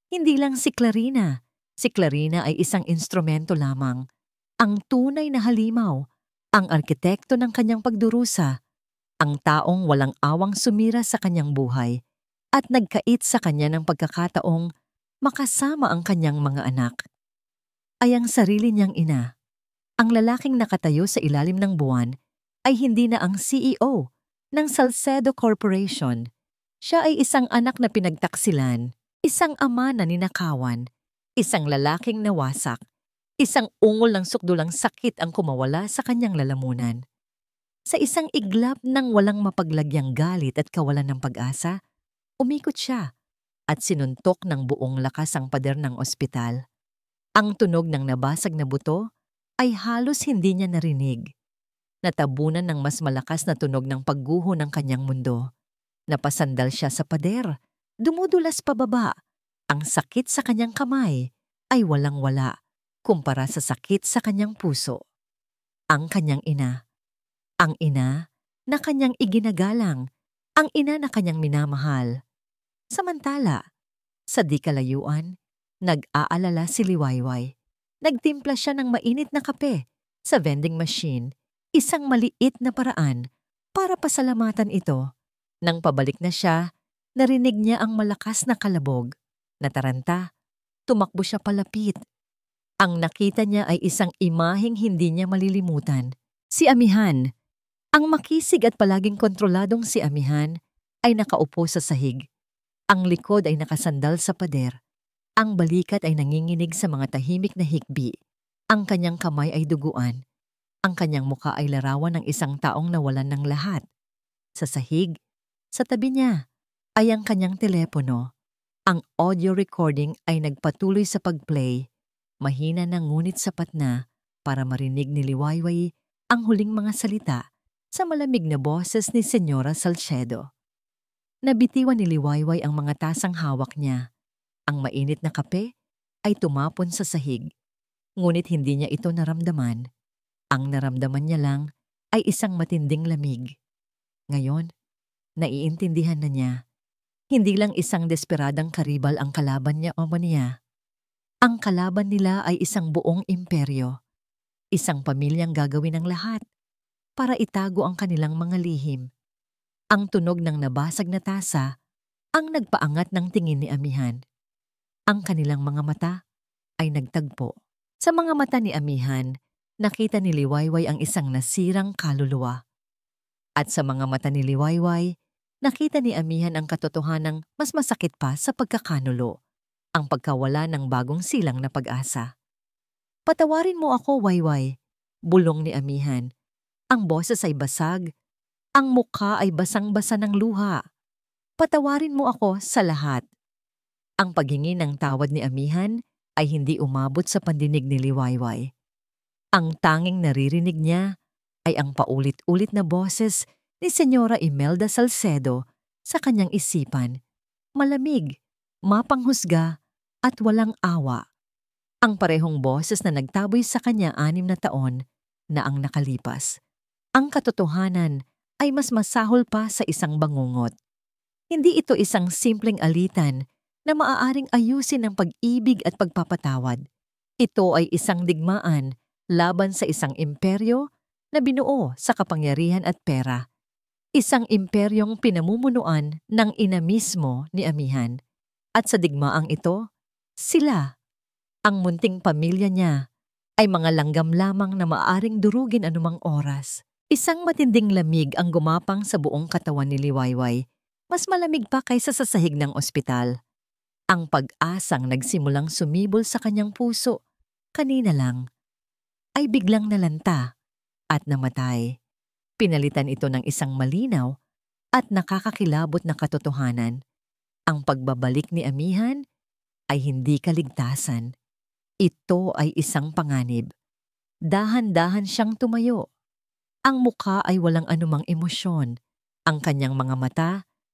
Hindi lang si Clarina. Si Clarina ay isang instrumento lamang. Ang tunay na halimaw, ang arkitekto ng kanyang pagdurusa, ang taong walang awang sumira sa kanyang buhay at nagkait sa kanya ng pagkakataong makasama ang kanyang mga anak. Ay ang sarili niyang ina. Ang lalaking nakatayo sa ilalim ng buwan ay hindi na ang CEO ng Salcedo Corporation. Siya ay isang anak na pinagtaksilan, isang ama na ninakawan, isang lalaking nawasak, isang ungol ng sukdulang sakit ang kumawala sa kanyang lalamunan. Sa isang iglap ng walang mapaglagyang galit at kawalan ng pag-asa, umikot siya at sinuntok ng buong lakas ang pader ng ospital. Ang tunog ng nabasag na buto ay halos hindi niya narinig. Natabunan ng mas malakas na tunog ng pagguho ng kanyang mundo. Napasandal siya sa pader, dumudulas pababa. Ang sakit sa kanyang kamay ay walang-wala kumpara sa sakit sa kanyang puso. Ang kanyang ina. Ang ina na kanyang iginagalang. Ang ina na kanyang minamahal. Samantala, sa di kalayuan, nag-aalala si Liwayway. Nagtimpla siya ng mainit na kape sa vending machine, isang maliit na paraan para pasalamatan ito. Nang pabalik na siya, narinig niya ang malakas na kalabog. Nataranta, tumakbo siya palapit. Ang nakita niya ay isang imaheng hindi niya malilimutan. Si Amihan. Ang makisig at palaging kontroladong si Amihan ay nakaupo sa sahig. Ang likod ay nakasandal sa pader. Ang balikat ay nanginginig sa mga tahimik na hikbi. Ang kanyang kamay ay duguan. Ang kanyang mukha ay larawan ng isang taong nawalan ng lahat. Sa sahig, sa tabi niya, ay ang kanyang telepono. Ang audio recording ay nagpatuloy sa pag-play. Mahina na ngunit sapat na para marinig ni Liwayway ang huling mga salita sa malamig na boses ni Senyora Salcedo. Nabitiwan ni Liwayway ang mga tasang hawak niya. Ang mainit na kape ay tumapon sa sahig. Ngunit hindi niya ito naramdaman. Ang naramdaman niya lang ay isang matinding lamig. Ngayon, naiintindihan na niya. Hindi lang isang desperadang karibal ang kalaban niya o niya. Ang kalaban nila ay isang buong imperyo. Isang pamilyang gagawin ng lahat para itago ang kanilang mga lihim. Ang tunog ng nabasag na tasa ang nagpaangat ng tingin ni Amihan. Ang kanilang mga mata ay nagtagpo. Sa mga mata ni Amihan, nakita ni Liwayway ang isang nasirang kaluluwa. At sa mga mata ni Liwayway, nakita ni Amihan ang katotohanang mas masakit pa sa pagkakanulo, ang pagkawala ng bagong silang na pag-asa. "Patawarin mo ako, Wayway," bulong ni Amihan. Ang boses ay basag, ang mukha ay basang-basa ng luha. "Patawarin mo ako sa lahat." Ang paghingi ng tawad ni Amihan ay hindi umabot sa pandinig ni Liwayway. Ang tanging naririnig niya ay ang paulit-ulit na boses ni Senyora Imelda Salcedo sa kanyang isipan. Malamig, mapanghusga, at walang awa. Ang parehong boses na nagtaboy sa kanya 6 na taon na ang nakalipas. Ang katotohanan ay mas masahol pa sa isang bangungot. Hindi ito isang simpleng alitan na maaaring ayusin ng pag-ibig at pagpapatawad. Ito ay isang digmaan laban sa isang imperyo na binuo sa kapangyarihan at pera. Isang imperyong pinamumunuan ng ina mismo ni Amihan. At sa digmaang ito, sila, ang munting pamilya niya, ay mga langgam lamang na maaring durugin anumang oras. Isang matinding lamig ang gumapang sa buong katawan ni Liwayway. Mas malamig pa kaysa sa sahig ng ospital. Ang pag-asang nagsimulang sumibol sa kanyang puso kanina lang ay biglang nalanta at namatay. Pinalitan ito ng isang malinaw at nakakakilabot na katotohanan. Ang pagbabalik ni Amihan ay hindi kaligtasan. Ito ay isang panganib. Dahan-dahan siyang tumayo. Ang mukha ay walang anumang emosyon. Ang kanyang mga mata,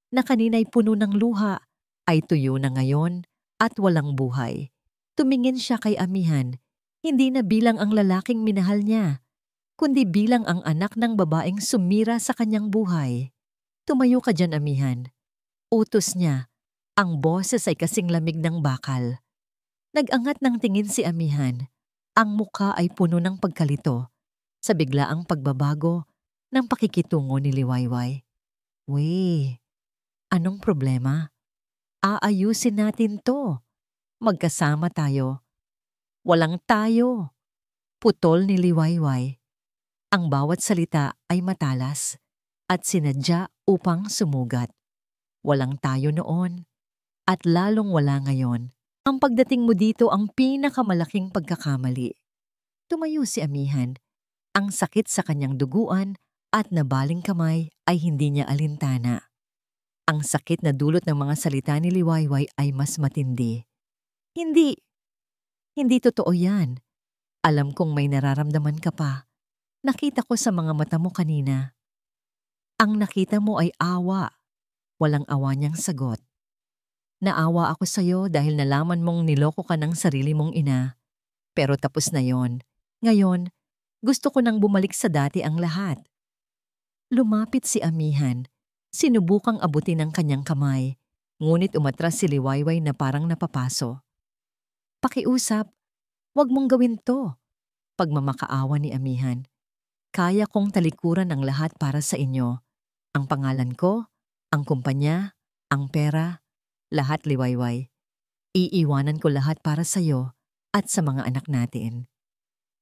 na kanina'y puno ng luha, ay tuyo na ngayon at walang buhay. Tumingin siya kay Amihan, hindi na bilang ang lalaking minahal niya, kundi bilang ang anak ng babaeng sumira sa kanyang buhay. Tumayo ka dyan, Amihan. Utos niya. Ang boses ay kasing lamig ng bakal. Nag-angat ng tingin si Amihan. Ang mukha ay puno ng pagkalito sa biglaang pagbabago ng pakikitungo ni Liwayway. Weh, anong problema? Aayusin natin to. Magkasama tayo. Walang tayo. Putol ni Liwayway. Ang bawat salita ay matalas at sinadya upang sumugat. Walang tayo noon at lalong wala ngayon. Ang pagdating mo dito ang pinakamalaking pagkakamali. Tumayo si Amihan. Ang sakit sa kanyang duguan at nabaling kamay ay hindi niya alintana. Ang sakit na dulot ng mga salita ni Liwayway ay mas matindi. Hindi totoo yan. Alam kong may nararamdaman ka pa. Nakita ko sa mga mata mo kanina. Ang nakita mo ay awa. Walang awa niyang sagot. Naawa ako sa'yo dahil nalaman mong niloko ka ng sarili mong ina. Pero tapos na yon. Ngayon, gusto ko nang bumalik sa dati ang lahat. Lumapit si Amihan. Sinubukang abutin ang kanyang kamay. Ngunit umatras si Liwayway na parang napapaso. Pakiusap, wag mong gawin to. Pagmamakaawa ni Amihan. Kaya kong talikuran ang lahat para sa inyo. Ang pangalan ko, ang kumpanya, ang pera, lahat Liwayway. Iiwanan ko lahat para sa'yo at sa mga anak natin.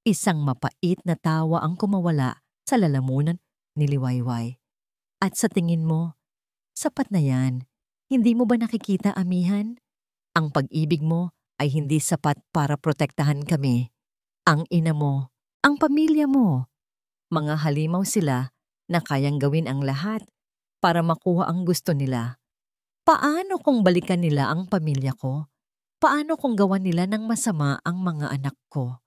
Isang mapait na tawa ang kumawala sa lalamunan ni Liwayway. At sa tingin mo, sapat na yan. Hindi mo ba nakikita, Amihan? Ang pag-ibig mo ay hindi sapat para protektahan kami. Ang ina mo, ang pamilya mo. Mga halimaw sila na kayang gawin ang lahat para makuha ang gusto nila. Paano kung balikan nila ang pamilya ko? Paano kung gawan nila ng masama ang mga anak ko?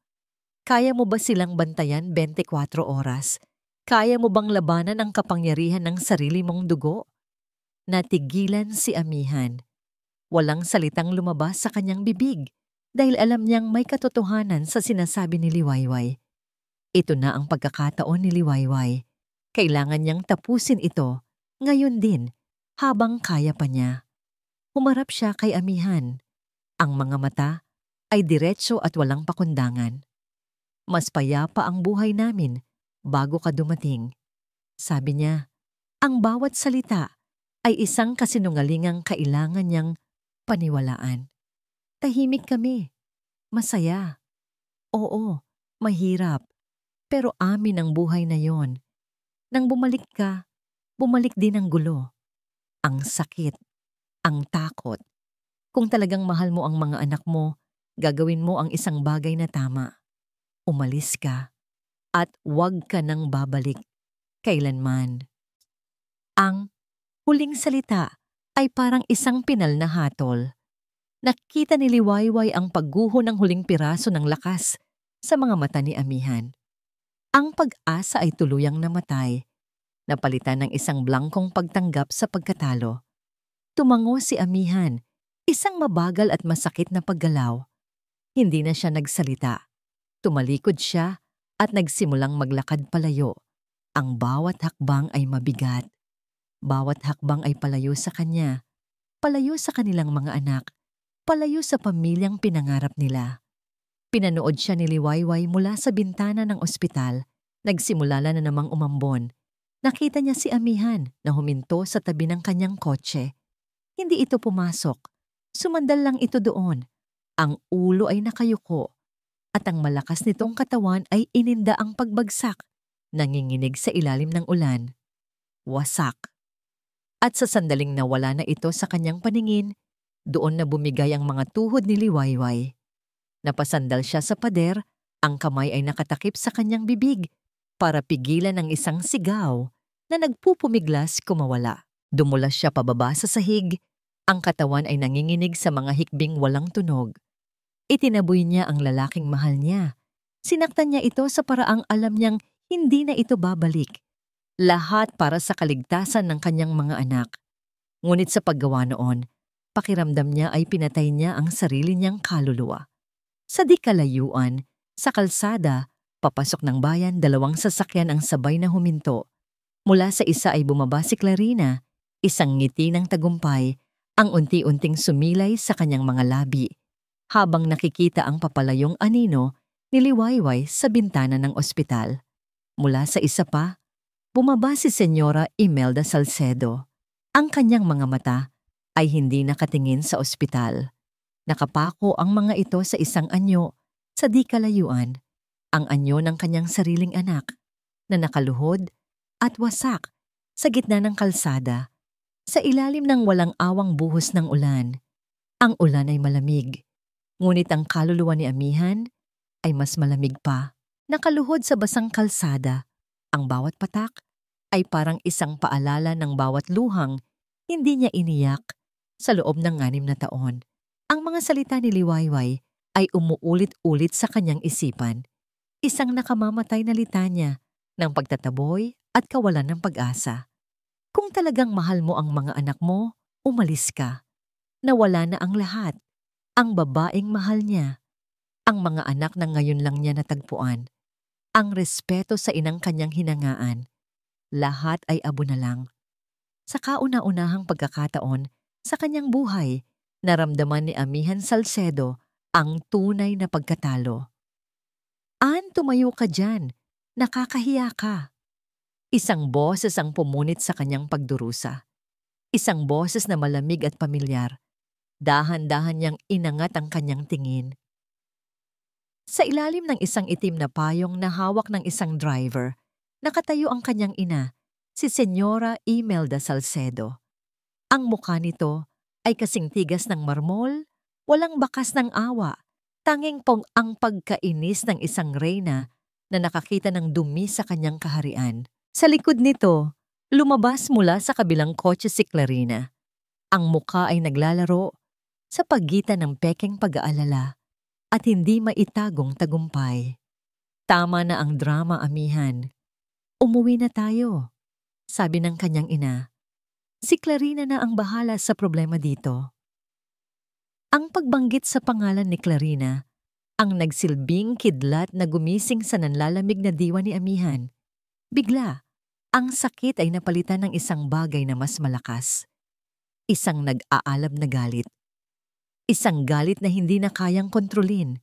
Kaya mo ba silang bantayan 24 oras? Kaya mo bang labanan ang kapangyarihan ng sarili mong dugo? Natigilan si Amihan. Walang salitang lumabas sa kanyang bibig dahil alam niyang may katotohanan sa sinasabi ni Liwayway. Ito na ang pagkakataon ni Liwayway. Kailangan niyang tapusin ito ngayon din habang kaya pa niya. Humarap siya kay Amihan. Ang mga mata ay diretso at walang pakundangan. Mas payapa ang buhay namin bago ka dumating. Sabi niya, ang bawat salita ay isang kasinungalingang kailangan niyang paniwalaan. Tahimik kami. Masaya. Oo, mahirap. Pero amin ang buhay na yon. Nang bumalik ka, bumalik din ang gulo. Ang sakit. Ang takot. Kung talagang mahal mo ang mga anak mo, gagawin mo ang isang bagay na tama. Umalis ka. At huwag ka nang babalik. Kailanman. Ang huling salita ay parang isang pinal na hatol. Nakita ni Liwayway ang pagguho ng huling piraso ng lakas sa mga mata ni Amihan. Ang pag-asa ay tuluyang namatay, napalitan ng isang blangkong pagtanggap sa pagkatalo. Tumango si Amihan, isang mabagal at masakit na paggalaw. Hindi na siya nagsalita. Tumalikod siya at nagsimulang maglakad palayo. Ang bawat hakbang ay mabigat. Bawat hakbang ay palayo sa kanya, palayo sa kanilang mga anak, palayo sa pamilyang pinangarap nila. Pinanood siya ni Liwayway mula sa bintana ng ospital. Nagsimula na namang umambon. Nakita niya si Amihan na huminto sa tabi ng kanyang kotse. Hindi ito pumasok. Sumandal lang ito doon. Ang ulo ay nakayuko at ang malakas nitong katawan ay ininda ang pagbagsak, nanginginig sa ilalim ng ulan. Wasak. At sa sandaling nawala na ito sa kanyang paningin, doon na bumigay ang mga tuhod ni Liwayway. Napasandal siya sa pader, ang kamay ay nakatakip sa kanyang bibig para pigilan ang isang sigaw na nagpupumiglas kumawala. Dumulas siya pababa sa sahig, ang katawan ay nanginginig sa mga hikbing walang tunog. Itinaboy niya ang lalaking mahal niya. Sinaktan niya ito sa paraang alam niyang hindi na ito babalik. Lahat para sa kaligtasan ng kanyang mga anak. Ngunit sa paggawa noon, pakiramdam niya ay pinatay niya ang sarili niyang kaluluwa. Sa di kalayuan, sa kalsada, papasok ng bayan, 2 sasakyan ang sabay na huminto. Mula sa isa ay bumaba si Clarina, isang ngiti ng tagumpay, ang unti-unting sumilay sa kanyang mga labi, habang nakikita ang papalayong anino ni Liwayway sa bintana ng ospital. Mula sa isa pa, bumaba si Senyora Imelda Salcedo. Ang kanyang mga mata ay hindi nakatingin sa ospital. Nakapako ang mga ito sa isang anyo sa di kalayuan, ang anyo ng kanyang sariling anak na nakaluhod at wasak sa gitna ng kalsada, sa ilalim ng walang awang buhos ng ulan. Ang ulan ay malamig, ngunit ang kaluluwa ni Amihan ay mas malamig pa. Nakaluhod sa basang kalsada, ang bawat patak ay parang isang paalala ng bawat luhang hindi niya iniyak sa loob ng 6 na taon. Ang mga salita ni Liwayway ay umuulit-ulit sa kanyang isipan. Isang nakamamatay na litanya ng pagtataboy at kawalan ng pag-asa. Kung talagang mahal mo ang mga anak mo, umalis ka. Nawala na ang lahat. Ang babaeng mahal niya. Ang mga anak na ngayon lang niya natagpuan. Ang respeto sa inang kanyang hinangaan. Lahat ay abo na lang. Sa kauna-unahang pagkakataon sa kanyang buhay, naramdaman ni Amihan Salcedo ang tunay na pagkatalo. An, tumayo ka dyan. Nakakahiya ka. Isang boses ang pumunit sa kanyang pagdurusa. Isang boses na malamig at pamilyar. Dahan-dahan niyang inangat ang kanyang tingin. Sa ilalim ng isang itim na payong na hawak ng isang driver, nakatayo ang kanyang ina, si Senyora Imelda Salcedo. Ang mukha nito ay kasing tigas ng marmol, walang bakas ng awa, tanging ang pagkainis ng isang reyna na nakakita ng dumi sa kanyang kaharian. Sa likod nito, lumabas mula sa kabilang kotse si Clarina. Ang mukha ay naglalaro sa pagitan ng pekeng pag-aalala at hindi maitagong tagumpay. Tama na ang drama, Amihan. Umuwi na tayo, sabi ng kanyang ina. Si Clarina na ang bahala sa problema dito. Ang pagbanggit sa pangalan ni Clarina, ang nagsilbing kidlat na gumising sa nanlalamig na diwa ni Amihan. Bigla, ang sakit ay napalitan ng isang bagay na mas malakas. Isang nag-aalab na galit. Isang galit na hindi na kayang kontrolin.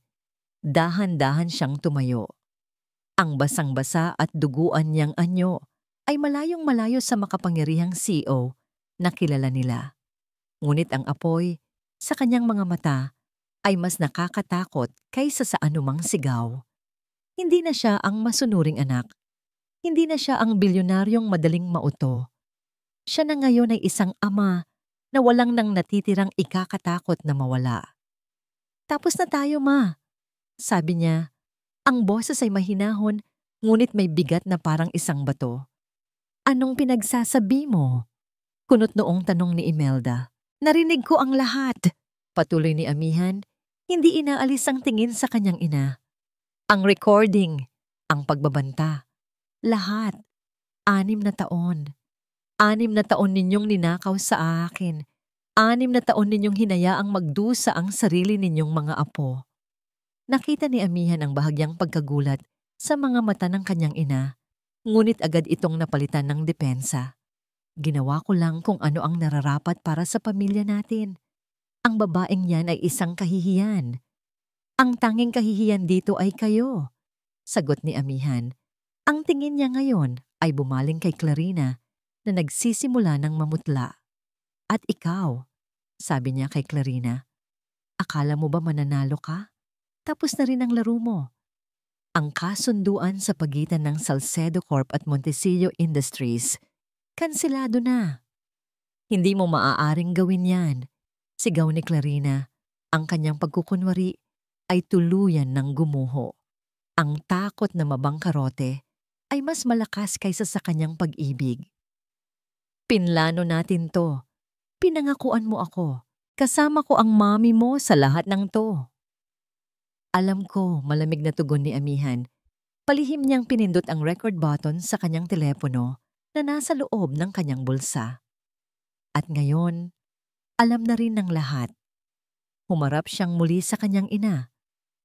Dahan-dahan siyang tumayo. Ang basang-basa at duguan niyang anyo ay malayong-malayo sa makapangyarihang CEO na kilala nila. Ngunit ang apoy sa kanyang mga mata ay mas nakakatakot kaysa sa anumang sigaw. Hindi na siya ang masunuring anak. Hindi na siya ang bilyonaryong madaling mauto. Siya na ngayon ay isang ama na walang nang natitirang ikakatakot na mawala. Tapos na tayo, ma. Sabi niya, ang boses ay mahinahon ngunit may bigat na parang isang bato. Anong pinagsasabi mo? Kunot noong tanong ni Imelda. Narinig ko ang lahat. Patuloy ni Amihan, hindi inaalis ang tingin sa kanyang ina. Ang recording, ang pagbabanta, lahat. 6 na taon. 6 na taon ninyong ninakaw sa akin. 6 na taon ninyong hinayaang magdusa ang sarili ninyong mga apo. Nakita ni Amihan ang bahagyang pagkagulat sa mga mata ng kanyang ina, ngunit agad itong napalitan ng depensa. Ginawa ko lang kung ano ang nararapat para sa pamilya natin. Ang babaeng yan ay isang kahihiyan. Ang tanging kahihiyan dito ay kayo, sagot ni Amihan. Ang tingin niya ngayon ay bumaling kay Clarina na nagsisimula ng mamutla. At ikaw, Sabi niya kay Clarina. Akala mo ba mananalo ka? Tapos na rin ang laro mo. Ang kasunduan sa pagitan ng Salcedo Corp at Montesillo Industries, kanselado na. Hindi mo maaaring gawin yan. Sigaw ni Clarina. Ang kanyang pagkukunwari ay tuluyan ng gumuho. Ang takot na mabangkarote ay mas malakas kaysa sa kanyang pag-ibig. Pinlano natin to. Pinangakuan mo ako. Kasama ko ang mami mo sa lahat ng to. Alam ko, malamig na tugon ni Amihan. Palihim niyang pinindot ang record button sa kanyang telepono na nasa loob ng kanyang bulsa. At ngayon, alam na rin ng lahat. Humarap siyang muli sa kanyang ina.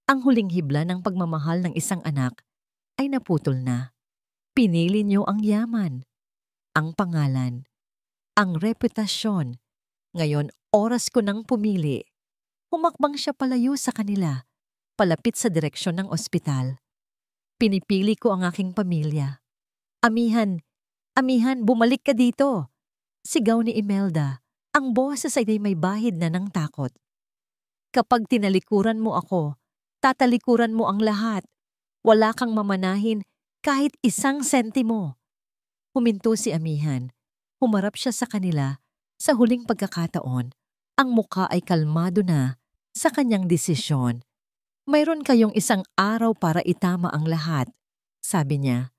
Ang huling hibla ng pagmamahal ng isang anak ay naputol na. Pinili niyo ang yaman, ang pangalan, ang reputasyon. Ngayon, oras ko nang pumili. Humakbang siya palayo sa kanila, palapit sa direksyon ng ospital. Pinipili ko ang aking pamilya. Amihan, Amihan, bumalik ka dito. Sigaw ni Imelda. Ang boses ay may bahid na ng takot. Kapag tinalikuran mo ako, tatalikuran mo ang lahat. Wala kang mamanahin kahit isang sentimo. Huminto si Amihan. Humarap siya sa kanila. Sa huling pagkakataon, ang mukha ay kalmado na sa kanyang desisyon. Mayroon kayong isang araw para itama ang lahat, sabi niya.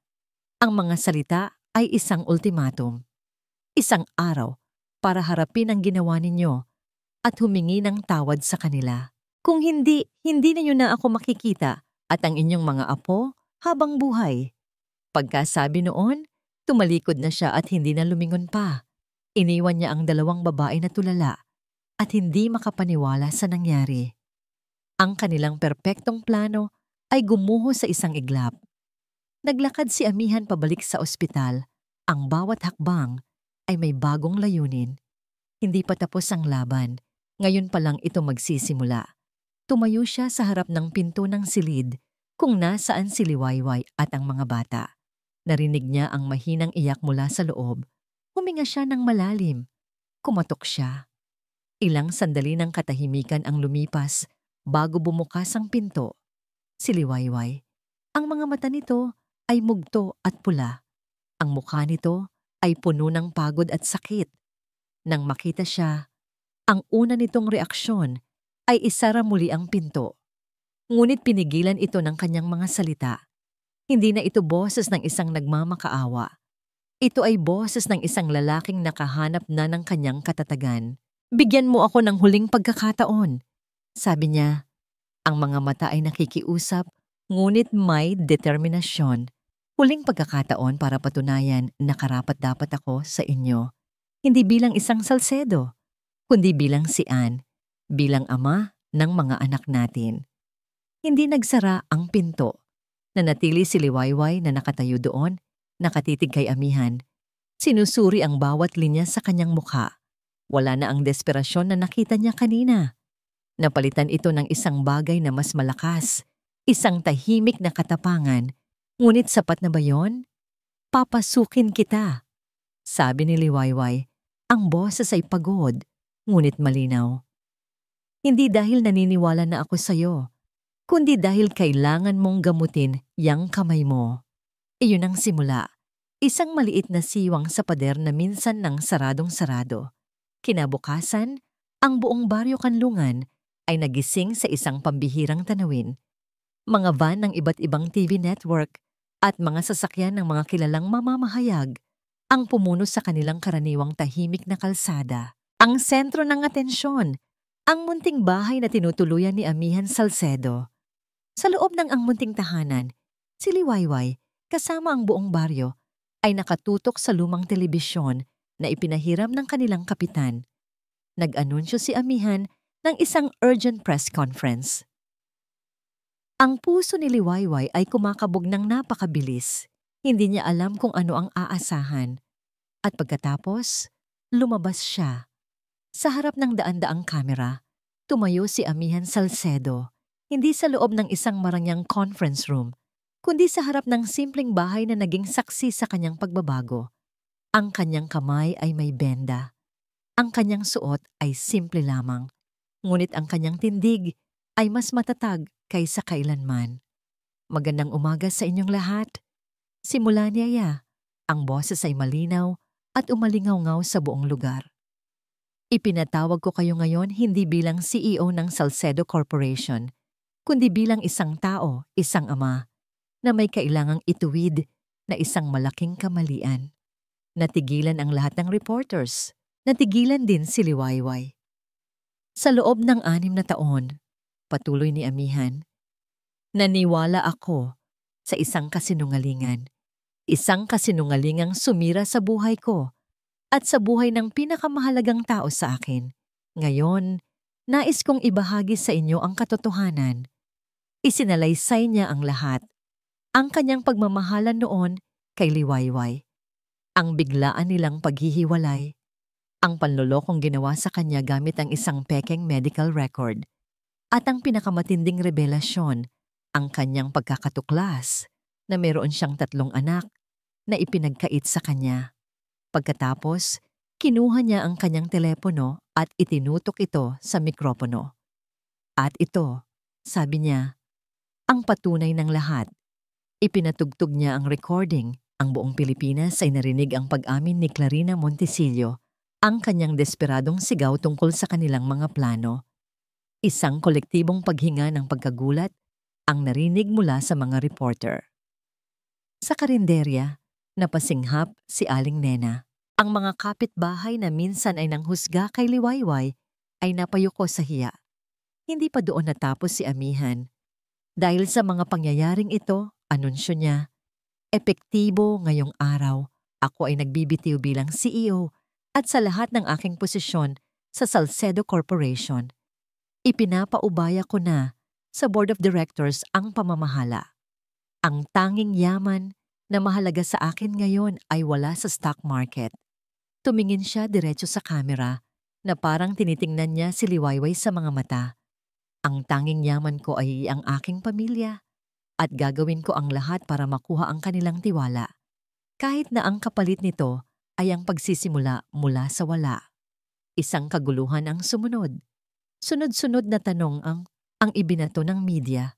Ang mga salita ay isang ultimatum. Isang araw para harapin ang ginawa ninyo at humingi ng tawad sa kanila. Kung hindi, hindi ninyo na ako makikita at ang inyong mga apo habang buhay. Pagkasabi noon, tumalikod na siya at hindi na lumingon pa. Iniwan niya ang dalawang babae na tulala at hindi makapaniwala sa nangyari. Ang kanilang perpektong plano ay gumuho sa isang iglap. Naglakad si Amihan pabalik sa ospital. Ang bawat hakbang ay may bagong layunin. Hindi pa tapos ang laban. Ngayon pa lang ito magsisimula. Tumayo siya sa harap ng pinto ng silid kung nasaan si Liwayway at ang mga bata. Narinig niya ang mahinang iyak mula sa loob. Huminga siya ng malalim. Kumatok siya. Ilang sandali ng katahimikan ang lumipas bago bumukas ang pinto. Si Liwayway. Ang mga mata nito ay mugto at pula. Ang mukha nito ay puno ng pagod at sakit. Nang makita siya, ang una nitong reaksyon ay isara muli ang pinto. Ngunit pinigilan ito ng kanyang mga salita. Hindi na ito boses ng isang nagmamakaawa. Ito ay boses ng isang lalaking nakahanap na ng kanyang katatagan. Bigyan mo ako ng huling pagkakataon. Sabi niya, ang mga mata ay nakikiusap, ngunit may determinasyon. Huling pagkakataon para patunayan na karapat-dapat ako sa inyo. Hindi bilang isang Salcedo, kundi bilang si Ann, bilang ama ng mga anak natin. Hindi nagsara ang pinto. Nanatili si Liwayway na nakatayo doon, nakatitig kay Amihan. Sinusuri ang bawat linya sa kanyang mukha. Wala na ang desperasyon na nakita niya kanina. Napalitan ito ng isang bagay na mas malakas, isang tahimik na katapangan. Ngunit sapat na ba yon? Papasukin kita. Sabi ni Liwayway, ang boses ay pagod, ngunit malinaw. Hindi dahil naniniwala na ako sa'yo, kundi dahil kailangan mong gamutin yang kamay mo. Iyon ang simula. Isang maliit na siwang sa pader na minsan nang saradong-sarado. Kinabukasan, ang buong baryo Kanlungan ay nagising sa isang pambihirang tanawin. Mga van ng iba't ibang TV network at mga sasakyan ng mga kilalang mamamahayag ang pumuno sa kanilang karaniwang tahimik na kalsada. Ang sentro ng atensyon, ang munting bahay na tinutuluyan ni Amihan Salcedo. Sa loob ng ang munting tahanan, si Liwayway, kasama ang buong baryo, ay nakatutok sa lumang telebisyon na ipinahiram ng kanilang kapitan. Nag-anunsyo si Amihan ng isang urgent press conference. Ang puso ni Liwayway ay kumakabog ng napakabilis. Hindi niya alam kung ano ang aasahan. At pagkatapos, lumabas siya. Sa harap ng daan-daang kamera, tumayo si Amihan Salcedo, hindi sa loob ng isang marangyang conference room, kundi sa harap ng simpleng bahay na naging saksi sa kanyang pagbabago. Ang kanyang kamay ay may benda. Ang kanyang suot ay simple lamang, ngunit ang kanyang tindig ay mas matatag kaysa kailanman. Magandang umaga sa inyong lahat. Simula niya, ang boses ay malinaw at umalingaw-ngaw sa buong lugar. Ipinatawag ko kayo ngayon hindi bilang CEO ng Salcedo Corporation, kundi bilang isang tao, isang ama, na may kailangang ituwid na isang malaking kamalian. Natigilan ang lahat ng reporters. Natigilan din si Liwayway. Sa loob ng 6 na taon, patuloy ni Amihan, naniwala ako sa isang kasinungalingan. Isang kasinungalingang sumira sa buhay ko at sa buhay ng pinakamahalagang tao sa akin. Ngayon, nais kong ibahagi sa inyo ang katotohanan. Isinalaysay niya ang lahat. Ang kanyang pagmamahalan noon kay Liwayway. Ang biglaan nilang paghihiwalay. Ang panlolokong ginawa sa kanya gamit ang isang pekeng medical record. At ang pinakamatinding revelasyon, ang kanyang pagkakatuklas na meron siyang 3 anak na ipinagkait sa kanya. Pagkatapos, kinuha niya ang kanyang telepono at itinutok ito sa mikropono. At ito, sabi niya, ang patunay ng lahat. Ipinatugtog niya ang recording. Ang buong Pilipinas ay narinig ang pag-amin ni Clarina Montesillo, ang kanyang desperadong sigaw tungkol sa kanilang mga plano. Isang kolektibong paghinga ng pagkagulat ang narinig mula sa mga reporter. Sa karinderya, napasinghap si Aling Nena. Ang mga kapitbahay na minsan ay nanghusga kay Liwayway ay napayuko sa hiya. Hindi pa doon natapos si Amihan. Dahil sa mga pangyayaring ito, anunsyo niya, epektibo ngayong araw, ako ay nagbibitiw bilang CEO at sa lahat ng aking posisyon sa Salcedo Corporation. Ipinapaubaya ko na sa Board of Directors ang pamamahala. Ang tanging yaman na mahalaga sa akin ngayon ay wala sa stock market. Tumingin siya diretso sa kamera na parang tinitingnan niya si Liwayway sa mga mata. Ang tanging yaman ko ay ang aking pamilya at gagawin ko ang lahat para makuha ang kanilang tiwala. Kahit na ang kapalit nito ay ang pagsisimula mula sa wala. Isang kaguluhan ang sumunod. Sunod-sunod na tanong ang ibinato ng media.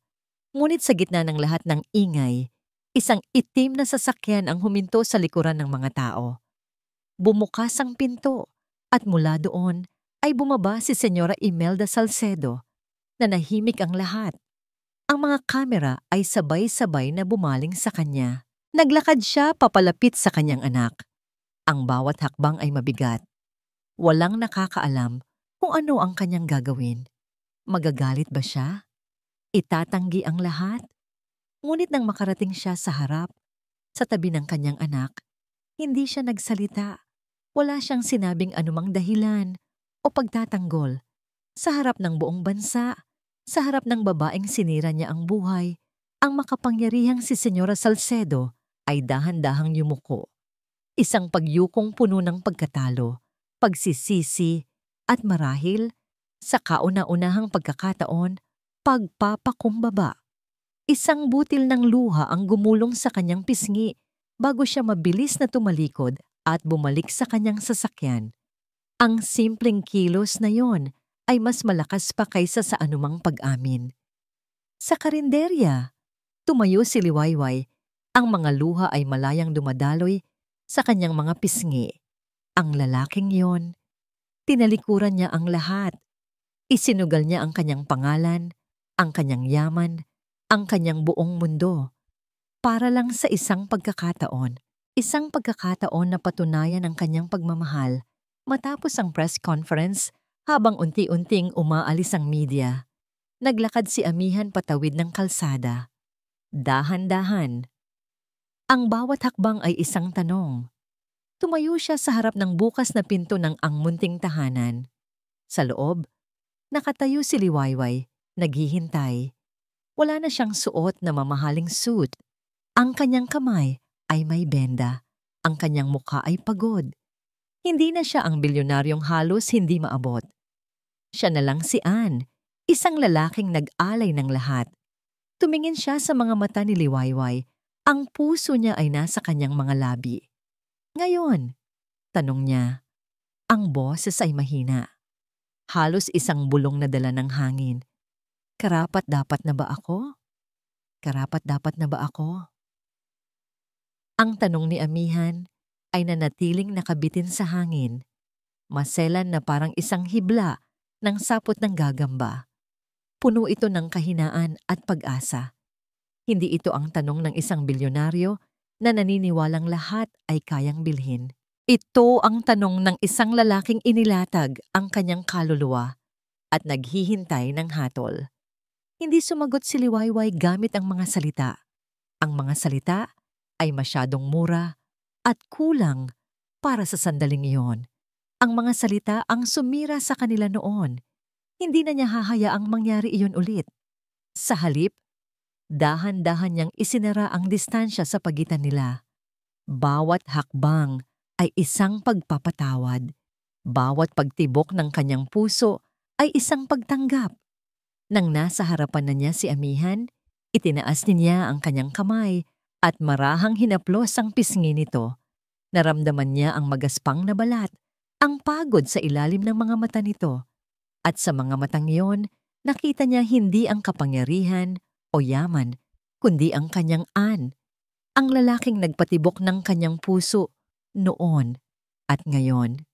Ngunit sa gitna ng lahat ng ingay, isang itim na sasakyan ang huminto sa likuran ng mga tao. Bumukas ang pinto at mula doon ay bumaba si Senyora Imelda Salcedo. Nanahimik ang lahat. Ang mga kamera ay sabay-sabay na bumaling sa kanya. Naglakad siya papalapit sa kanyang anak. Ang bawat hakbang ay mabigat. Walang nakakaalam kung ano ang kanyang gagawin. Magagalit ba siya? Itatanggi ang lahat? Ngunit nang makarating siya sa harap, sa tabi ng kanyang anak, hindi siya nagsalita. Wala siyang sinabing anumang dahilan o pagtatanggol. Sa harap ng buong bansa, sa harap ng babaeng sinira niya ang buhay, ang makapangyarihang si Senyora Salcedo ay dahan-dahang yumuko. Isang pagyukong puno ng pagkatalo, pagsisisi, at marahil, sa kauna-unahang pagkakataon, pagpapakumbaba. Isang butil ng luha ang gumulong sa kanyang pisngi bago siya mabilis na tumalikod at bumalik sa kanyang sasakyan. Ang simpleng kilos na yon ay mas malakas pa kaysa sa anumang pag-amin. Sa karinderya, tumayo si Liwayway. Ang mga luha ay malayang dumadaloy sa kanyang mga pisngi. Ang lalaking yon, tinalikuran niya ang lahat. Isinugal niya ang kanyang pangalan, ang kanyang yaman, ang kanyang buong mundo. Para lang sa isang pagkakataon. Isang pagkakataon na patunayan ang kanyang pagmamahal. Matapos ang press conference, habang unti-unting umaalis ang media, naglakad si Amihan patawid ng kalsada. Dahan-dahan. Ang bawat hakbang ay isang tanong. Tumayo siya sa harap ng bukas na pinto ng ang munting tahanan. Sa loob, nakatayo si Liwayway, naghihintay. Wala na siyang suot na mamahaling suit. Ang kanyang kamay ay may benda. Ang kanyang mukha ay pagod. Hindi na siya ang bilyonaryong halos hindi maabot. Siya na lang si Ann, isang lalaking nag-alay ng lahat. Tumingin siya sa mga mata ni Liwayway. Ang puso niya ay nasa kanyang mga labi. Ngayon, tanong niya, Ang boses ay mahina. Halos isang bulong na dala ng hangin. Karapat-dapat na ba ako? Karapat-dapat na ba ako? Ang tanong ni Amihan ay nanatiling nakabitin sa hangin. Maselan na parang isang hibla ng sapot ng gagamba. Puno ito ng kahinaan at pag-asa. Hindi ito ang tanong ng isang bilyonaryo na naniniwalang lahat ay kayang bilhin. Ito ang tanong ng isang lalaking inilatag ang kanyang kaluluwa at naghihintay ng hatol. Hindi sumagot si Liwayway gamit ang mga salita. Ang mga salita ay masyadong mura at kulang para sa sandaling iyon. Ang mga salita ang sumira sa kanila noon. Hindi na niya hahayaang mangyari iyon ulit. Sa halip, dahan-dahan niyang isinara ang distansya sa pagitan nila. Bawat hakbang ay isang pagpapatawad. Bawat pagtibok ng kanyang puso ay isang pagtanggap. Nang nasa harapan na niya si Amihan, itinaas niya ang kanyang kamay at marahang hinaplos ang pisngi nito. Naramdaman niya ang magaspang na balat, ang pagod sa ilalim ng mga mata nito. At sa mga matang iyon, nakita niya hindi ang kapangyarihan o yaman, kundi ang kanyang ang lalaking nagpatibok ng kanyang puso noon at ngayon.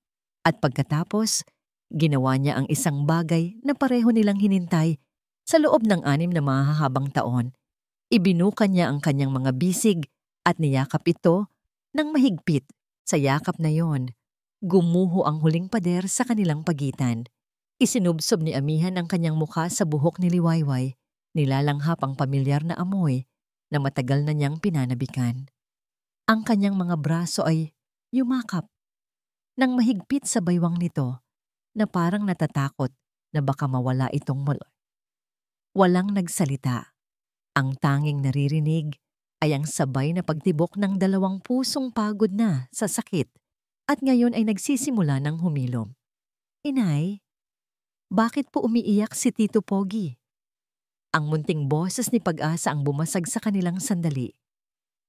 At pagkatapos, ginawa niya ang isang bagay na pareho nilang hinintay sa loob ng 6 na mahahabang taon. Ibinukan niya ang kanyang mga bisig at niyakap ito ng mahigpit. Sa yakap na yon, gumuho ang huling pader sa kanilang pagitan. Isinubsob ni Amihan ang kanyang mukha sa buhok ni Liwayway, nilalanghap ang pamilyar na amoy na matagal na niyang pinanabikan. Ang kanyang mga braso ay yumakap nang mahigpit sa baywang nito na parang natatakot na baka mawala itong mula. Walang nagsalita. Ang tanging naririnig ay ang sabay na pagtibok ng 2 pusong pagod na sa sakit at ngayon ay nagsisimula ng humilom. Inay, bakit po umiiyak si Tito Pogi? Ang munting boses ni Pag-asa ang bumasag sa kanilang sandali.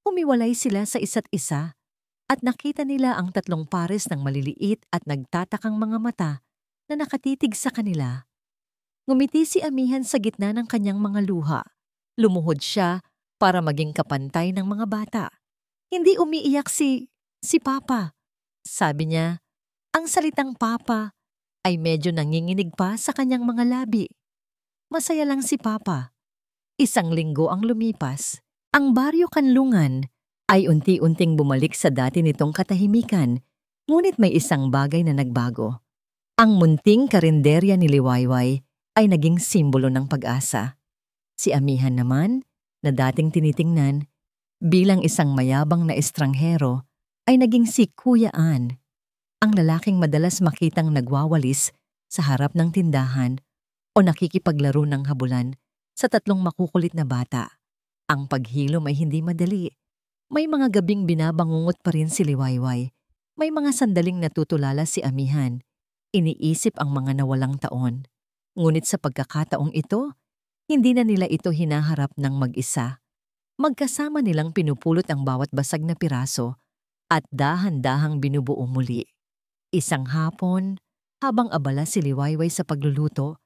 Humiwalay sila sa isa't isa at nakita nila ang 3 pares ng maliliit at nagtatakang mga mata na nakatitig sa kanila. Ngumiti si Amihan sa gitna ng kanyang mga luha. Lumuhod siya para maging kapantay ng mga bata. Hindi umiiyak si Papa. Sabi niya, ang salitang Papa ay medyo nanginginig pa sa kanyang mga labi. Masaya lang si Papa. 1 linggo ang lumipas. Ang baryo Kanlungan ay unti-unting bumalik sa dati nitong katahimikan, ngunit may isang bagay na nagbago. Ang munting karinderya ni Liwayway ay naging simbolo ng pag-asa. Si Amihan naman, na dating tinitingnan bilang isang mayabang na estranghero, ay naging si Kuya Ann, ang lalaking madalas makitang nagwawalis sa harap ng tindahan o nakikipaglaro ng habulan sa 3 makukulit na bata. Ang paghilom ay hindi madali. May mga gabing binabangungot pa rin si Liwayway. May mga sandaling natutulala si Amihan. Iniisip ang mga nawalang taon. Ngunit sa pagkakataong ito, hindi na nila ito hinaharap ng mag-isa. Magkasama nilang pinupulot ang bawat basag na piraso at dahan-dahang binubuo muli. Isang hapon, habang abala si Liwayway sa pagluluto,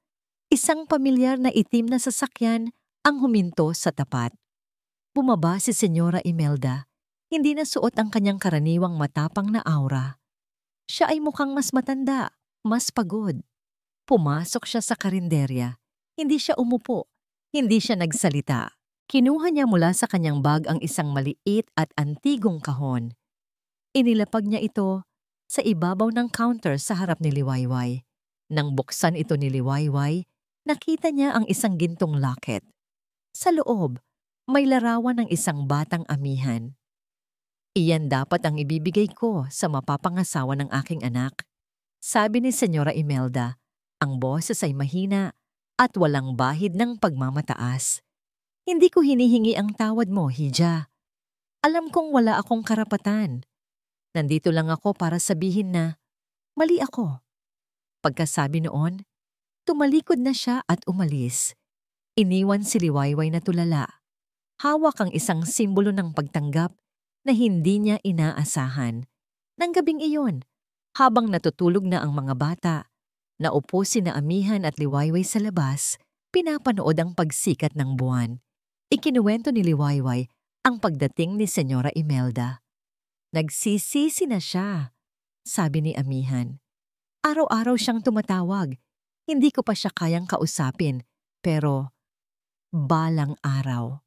isang pamilyar na itim na sasakyan ang huminto sa tapat. Bumaba si Senyora Imelda. Hindi na suot ang kanyang karaniwang matapang na aura. Siya ay mukhang mas matanda, mas pagod. Pumasok siya sa karinderya. Hindi siya umupo. Hindi siya nagsalita. Kinuha niya mula sa kanyang bag ang isang maliit at antigong kahon. Inilapag niya ito sa ibabaw ng counter sa harap ni Liwayway. Nang buksan ito ni Liwayway, nakita niya ang isang gintong locket. Sa loob, may larawan ng isang batang Amihan. Iyan dapat ang ibibigay ko sa mapapangasawa ng aking anak, sabi ni Senyora Imelda. Ang boses ay mahina at walang bahid ng pagmamataas. Hindi ko hinihingi ang tawad mo, Hija. Alam kong wala akong karapatan. Nandito lang ako para sabihin na mali ako. Pagkasabi noon, tumalikod na siya at umalis. Iniwan si Liwayway na tulala. Hawak ang isang simbolo ng pagtanggap na hindi niya inaasahan. Nang gabing iyon, Habang natutulog na ang mga bata, naupo sina Amihan at Liwayway sa labas, pinapanood ang pagsikat ng buwan. Ikinuwento ni Liwayway ang pagdating ni Senyora Imelda. Nagsisisi na siya, sabi ni Amihan. Araw-araw siyang tumatawag. Hindi ko pa siya kayang kausapin, pero balang araw.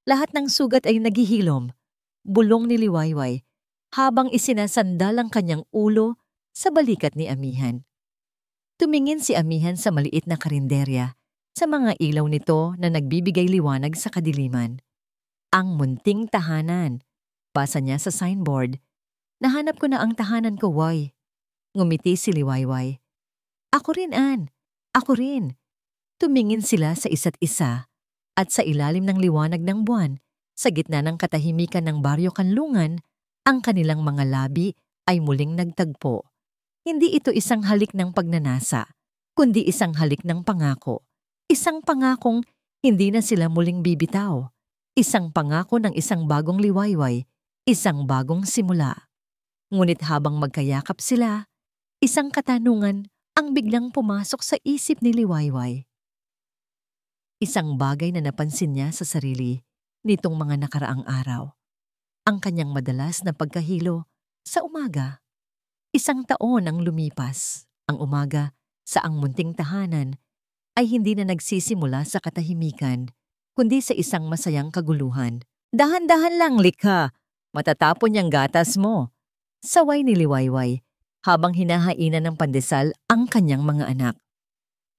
Lahat ng sugat ay naghihilom, bulong ni Liwayway, habang isinasandal ang kanyang ulo sa balikat ni Amihan. Tumingin si Amihan sa maliit na karinderya, sa mga ilaw nito na nagbibigay liwanag sa kadiliman. Ang munting tahanan, basa niya sa signboard. Nahanap ko na ang tahanan ko, Way. Ngumiti si Liwayway. Ako rin, Ann. Ako rin. Tumingin sila sa isa't isa at sa ilalim ng liwanag ng buwan, sa gitna ng katahimikan ng Baryo Kanlungan, ang kanilang mga labi ay muling nagtagpo. Hindi ito isang halik ng pagnanasa, kundi isang halik ng pangako. Isang pangakong hindi na sila muling bibitaw. Isang pangako ng isang bagong Liwayway, isang bagong simula. Ngunit habang magkayakap sila, isang katanungan ang biglang pumasok sa isip ni Liwayway. Isang bagay na napansin niya sa sarili nitong mga nakaraang araw. Ang kanyang madalas na pagkahilo sa umaga. Isang taon ang lumipas. Ang umaga sa ang munting tahanan ay hindi na nagsisimula sa katahimikan, kundi sa isang masayang kaguluhan. Dahan-dahan lang, Likha. Matatapon niyang gatas mo. Saway ni Liwayway habang hinahainan ng pandesal ang kanyang mga anak.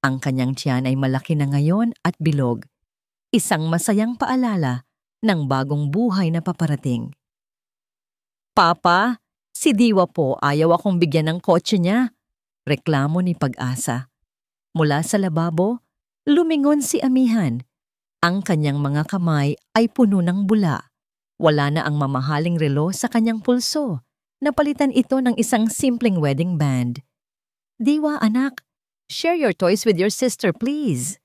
Ang kanyang tiyan ay malaki na ngayon at bilog. Isang masayang paalala ng bagong buhay na paparating. Papa, si Diwa po ayaw akong bigyan ng kotse niya. Reklamo ni Pag-asa. Mula sa lababo, lumingon si Amihan. Ang kanyang mga kamay ay puno ng bula. Wala na ang mamahaling relo sa kanyang pulso. Napalitan ito ng isang simpleng wedding band. Diwa, anak, share your toys with your sister, please.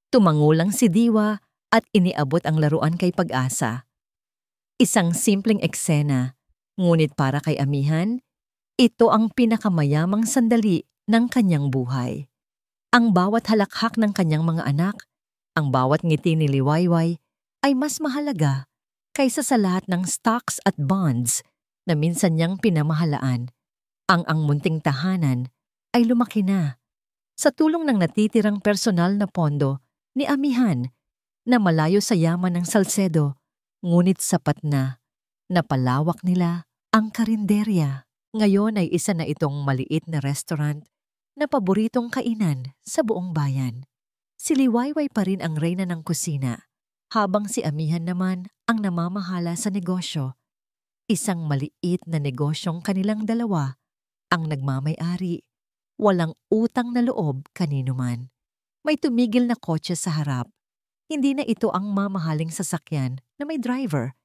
Tumangulang si Diwa at iniabot ang laruan kay Pag-asa. Isang simpleng eksena, ngunit para kay Amihan, ito ang pinakamayamang sandali ng kanyang buhay. Ang bawat halakhak ng kanyang mga anak, ang bawat ngiti ni Liwayway ay mas mahalaga kaysa sa lahat ng stocks at bonds na minsan niyang pinamahalaan. Ang munting tahanan ay lumaki na sa tulong ng natitirang personal na pondo ni Amihan na malayo sa yaman ng Salcedo, ngunit sapat na napalawak nila ang karinderya. Ngayon ay isa na itong maliit na restaurant na paboritong kainan sa buong bayan. Si Liwayway pa rin ang reyna ng kusina, habang si Amihan naman ang namamahala sa negosyo. Isang maliit na negosyong kanilang dalawa ang nagmamay-ari. Walang utang na loob kanino man. May tumigil na kotse sa harap. Hindi na ito ang mamahaling sasakyan na may driver.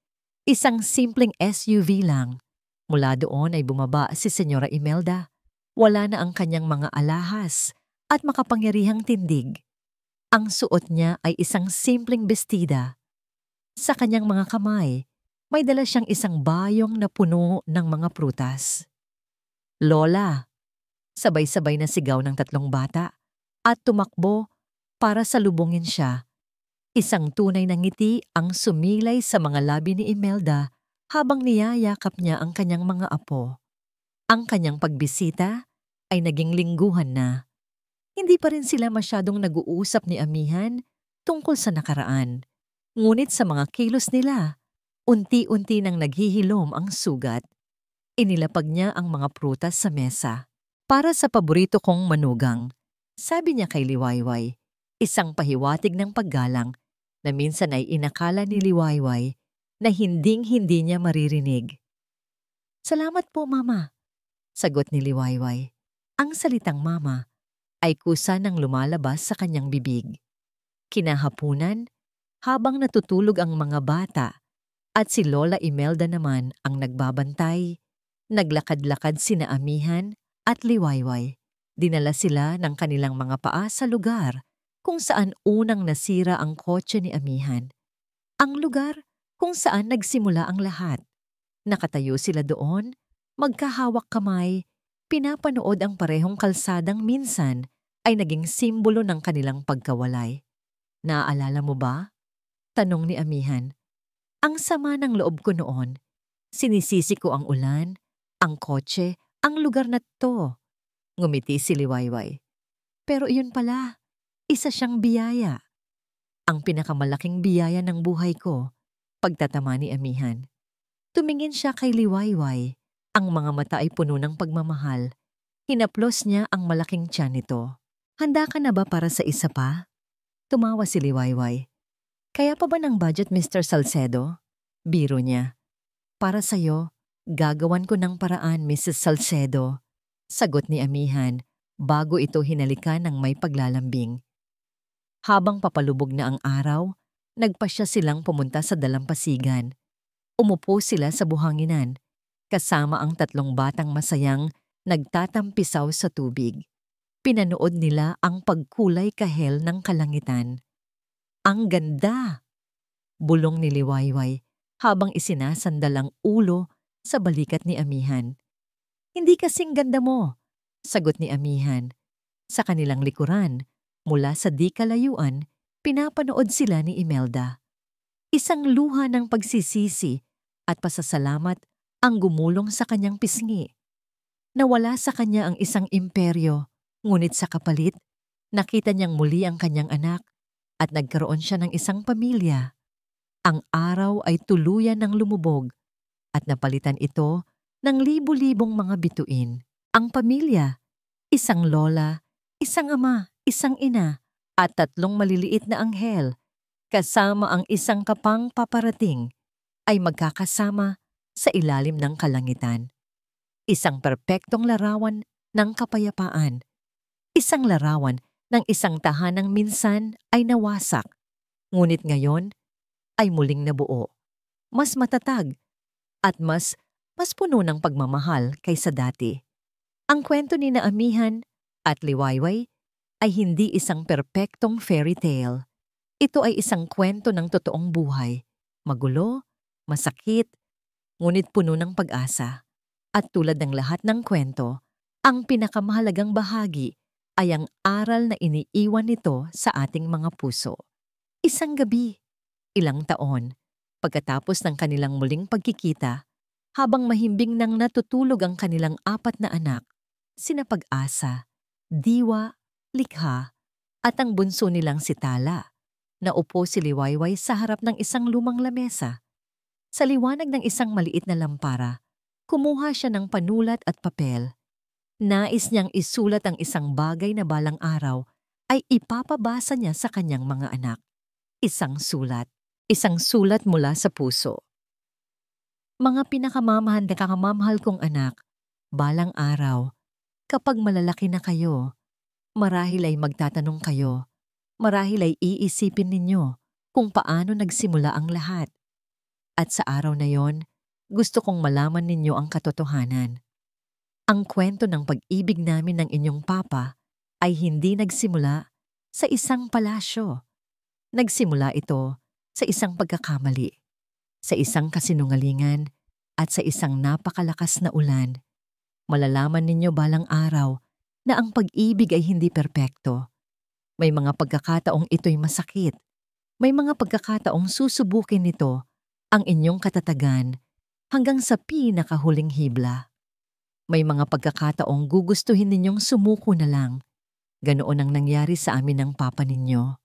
Isang simpleng SUV lang. Mula doon ay bumaba si Senyora Imelda. Wala na ang kanyang mga alahas at makapangyarihang tindig. Ang suot niya ay isang simpleng bestida. Sa kanyang mga kamay, may dala siyang isang bayong na puno ng mga prutas. Lola, sabay-sabay na sigaw ng tatlong bata at tumakbo para salubungin siya. Isang tunay na ngiti ang sumilay sa mga labi ni Imelda habang niyayakap niya ang kanyang mga apo. Ang kanyang pagbisita ay naging lingguhan na. Hindi pa rin sila masyadong nag-uusap ni Amihan tungkol sa nakaraan. Ngunit sa mga kilos nila, unti-unti nang naghihilom ang sugat. Inilapag niya ang mga prutas sa mesa. Para sa paborito kong manugang, sabi niya kay Liwayway, isang pahiwatig ng paggalang na minsan ay inakala ni Liwayway na hinding-hindi niya maririnig. Salamat po, Mama, sagot ni Liwayway. Ang salitang Mama ay kusa nang lumalabas sa kanyang bibig. Kinahapunan, habang natutulog ang mga bata at si Lola Imelda naman ang nagbabantay, naglakad-lakad sina Amihan at Liwayway. Dinala sila ng kanilang mga paa sa lugar kung saan unang nasira ang kotse ni Amihan. Ang lugar kung saan nagsimula ang lahat. Nakatayo sila doon Magkahawak kamay, pinapanood ang parehong kalsadang minsan ay naging simbolo ng kanilang pagkawalay. Naaalala mo ba? Tanong ni amihan. Ang sama ng loob ko noon. Sinisisi ko ang ulan, ang kotse, ang lugar na to. Ngumiti si Liwayway. Pero iyon pala, isa siyang biyaya. Ang pinakamalaking biyaya ng buhay ko, pagtatama ni amihan. Tumingin siya kay Liwayway. Ang mga mata ay puno ng pagmamahal. Hinaplos niya ang malaking tiyan nito. Handa ka na ba para sa isa pa? Tumawa si Liwayway. Kaya pa ba ng budget, Mr. Salcedo? Biro niya. Para sa'yo, gagawan ko ng paraan, Mrs. Salcedo. Sagot ni amihan bago ito hinalikan ng may paglalambing. Habang papalubog na ang araw, nagpasya silang pumunta sa dalampasigan. Umupo sila sa buhanginan, kasama ang tatlong batang masayang nagtatampisaw sa tubig. Pinanood nila ang pagkulay kahel ng kalangitan. Ang ganda! Bulong ni Liwayway habang isinasandal ang ulo sa balikat ni amihan. Hindi kasing ganda mo, sagot ni amihan. Sa kanilang likuran, mula sa di kalayuan, pinapanood sila ni Imelda. Isang luha ng pagsisisi at pasasalamat ang gumulong sa kanyang pisngi. Nawala sa kanya ang isang imperyo, ngunit sa kapalit, nakita niyang muli ang kanyang anak at nagkaroon siya ng isang pamilya. Ang araw ay tuluyan ng lumubog at napalitan ito ng libu-libong mga bituin. Ang pamilya, isang lola, isang ama, isang ina, at tatlong maliliit na anghel, kasama ang isang kapang paparating, ay magkakasama sa ilalim ng kalangitan. Isang perpektong larawan ng kapayapaan. Isang larawan ng isang tahanang minsan ay nawasak, ngunit ngayon ay muling nabuo. Mas matatag at mas puno ng pagmamahal kaysa dati. Ang kwento ni na amihan at Liwayway ay hindi isang perpektong fairy tale. Ito ay isang kwento ng totoong buhay. Magulo, masakit, ngunit puno ng pag-asa. At tulad ng lahat ng kwento, ang pinakamahalagang bahagi ay ang aral na iniiwan nito sa ating mga puso. Isang gabi, ilang taon, pagkatapos ng kanilang muling pagkikita, habang mahimbing nang natutulog ang kanilang 4 na anak, sina Pag-asa, Diwa, Likha, at ang bunso nilang si Tala. Naupo si Liwayway sa harap ng isang lumang lamesa. Sa liwanag ng isang maliit na lampara, kumuha siya ng panulat at papel. Nais niyang isulat ang isang bagay na balang araw ay ipapabasa niya sa kanyang mga anak. Isang sulat mula sa puso. Mga pinakamamahal kong anak, balang araw, kapag malalaki na kayo, marahil ay magtatanong kayo, marahil ay iisipin ninyo kung paano nagsimula ang lahat. At sa araw na yon, gusto kong malaman ninyo ang katotohanan. Ang kwento ng pag-ibig namin ng inyong papa ay hindi nagsimula sa isang palasyo. Nagsimula ito sa isang pagkakamali, sa isang kasinungalingan, at sa isang napakalakas na ulan. Malalaman ninyo balang araw na ang pag-ibig ay hindi perpekto. May mga pagkakataong ito'y masakit. May mga pagkakataong susubukin nito ang inyong katatagan hanggang sa pinakahuling hibla. May mga pagkakataong gugustuhin ninyong sumuko na lang. Ganoon ang nangyari sa amin ng papa ninyo.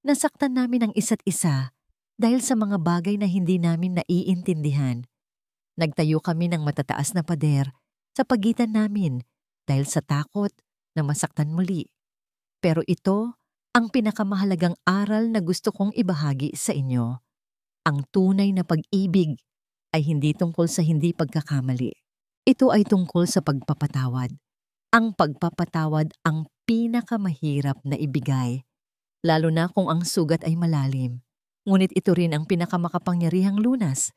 Nasaktan namin ang isa't isa dahil sa mga bagay na hindi namin naiintindihan. Nagtayo kami ng matataas na pader sa pagitan namin dahil sa takot na masaktan muli. Pero ito ang pinakamahalagang aral na gusto kong ibahagi sa inyo. Ang tunay na pag-ibig ay hindi tungkol sa hindi pagkakamali. Ito ay tungkol sa pagpapatawad. Ang pagpapatawad ang pinakamahirap na ibigay, lalo na kung ang sugat ay malalim. Ngunit ito rin ang pinakamakapangyarihang lunas.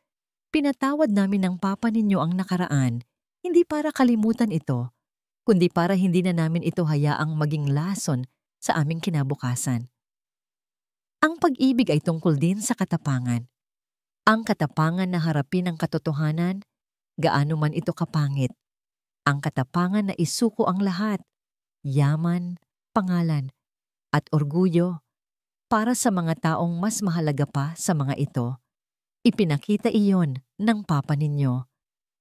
Pinatawad namin ng papa ninyo ang nakaraan, hindi para kalimutan ito, kundi para hindi na namin ito hayaang maging lason sa aming kinabukasan. Ang pag-ibig ay tungkol din sa katapangan. Ang katapangan na harapin ang katotohanan gaano man ito kapangit. Ang katapangan na isuko ang lahat, yaman, pangalan, at orgulyo para sa mga taong mas mahalaga pa sa mga ito. Ipinakita iyon ng Papa ninyo.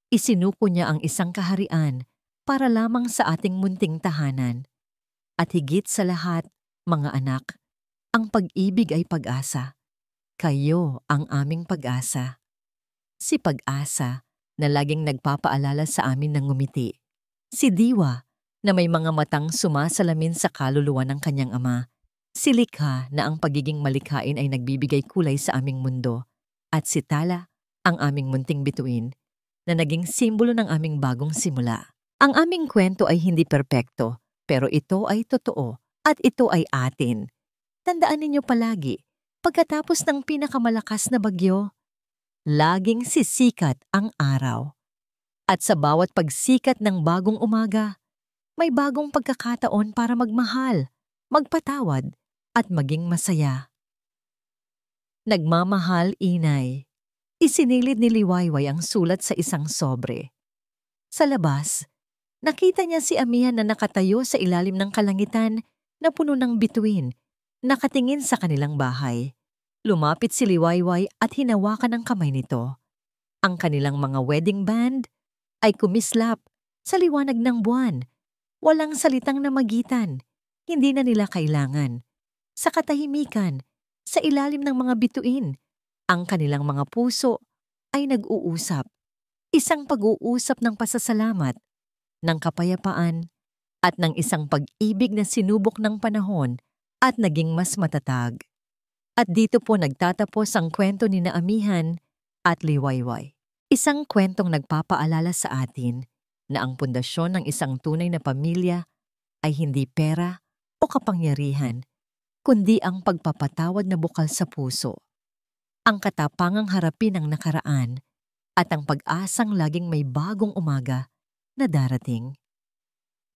Isinuko niya ang isang kaharian para lamang sa ating munting tahanan. At higit sa lahat, mga anak, ang pag-ibig ay pag-asa. Kayo ang aming pag-asa. Si Pag-asa na laging nagpapaalala sa amin ng ngumiti. Si Diwa na may mga matang sumasalamin sa kaluluwa ng kanyang ama. Si Likha na ang pagiging malikhain ay nagbibigay kulay sa aming mundo. At si Tala, ang aming munting bituin, na naging simbolo ng aming bagong simula. Ang aming kwento ay hindi perpekto, pero ito ay totoo at ito ay atin. Tandaan ninyo palagi, pagkatapos ng pinakamalakas na bagyo, laging sisikat ang araw. At sa bawat pagsikat ng bagong umaga, may bagong pagkakataon para magmahal, magpatawad, at maging masaya. Nagmamahal, Inay. Isinilid ni Liwayway ang sulat sa isang sobre. Sa labas, nakita niya si Amihan na nakatayo sa ilalim ng kalangitan na puno ng bituin, nakatingin sa kanilang bahay. Lumapit si Liwayway at hinawakan ang kamay nito. Ang kanilang mga wedding band ay kumislap sa liwanag ng buwan. Walang salitang namagitan, hindi na nila kailangan. Sa katahimikan, sa ilalim ng mga bituin, ang kanilang mga puso ay nag-uusap. Isang pag-uusap ng pasasalamat, ng kapayapaan, at ng isang pag-ibig na sinubok ng panahon at naging mas matatag. At dito po nagtatapos ang kwento ni Amihan at Liwayway. Isang kwentong nagpapaalala sa atin na ang pundasyon ng isang tunay na pamilya ay hindi pera o kapangyarihan, kundi ang pagpapatawad na bukal sa puso, ang katapangang harapin ang nakaraan, at ang pag-asang laging may bagong umaga na darating.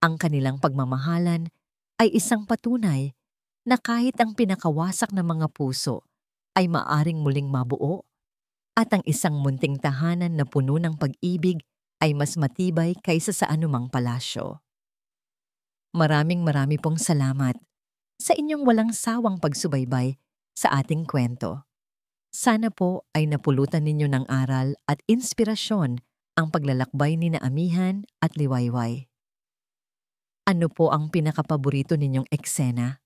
Ang kanilang pagmamahalan ay isang patunay na kahit ang pinakawasak na mga puso ay maaring muling mabuo, at ang isang munting tahanan na puno ng pag-ibig ay mas matibay kaysa sa anumang palasyo. Maraming pong salamat sa inyong walang sawang pagsubaybay sa ating kwento. Sana po ay napulutan ninyo ng aral at inspirasyon ang paglalakbay ni Amihan at Liwayway. Ano po ang pinakapaborito ninyong eksena?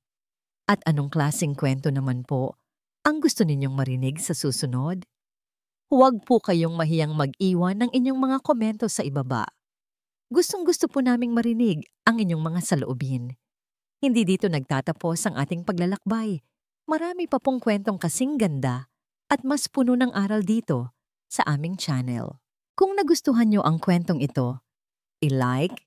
At anong klaseng kwento naman po ang gusto ninyong marinig sa susunod? Huwag po kayong mahiyang mag-iwan ng inyong mga komento sa ibaba. Gustong-gusto po naming marinig ang inyong mga saloobin. Hindi dito nagtatapos ang ating paglalakbay. Marami pa pong kwentong kasing ganda at mas puno ng aral dito sa aming channel. Kung nagustuhan nyo ang kwentong ito, i-like,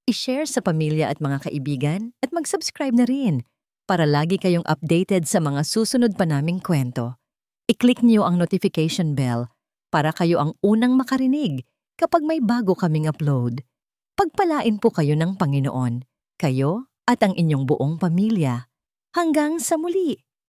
i-share sa pamilya at mga kaibigan at mag-subscribe na rin para lagi kayong updated sa mga susunod pa naming kwento. I-click nyo ang notification bell para kayo ang unang makarinig kapag may bago kaming upload. Pagpalain po kayo ng Panginoon, kayo at ang inyong buong pamilya. Hanggang sa muli!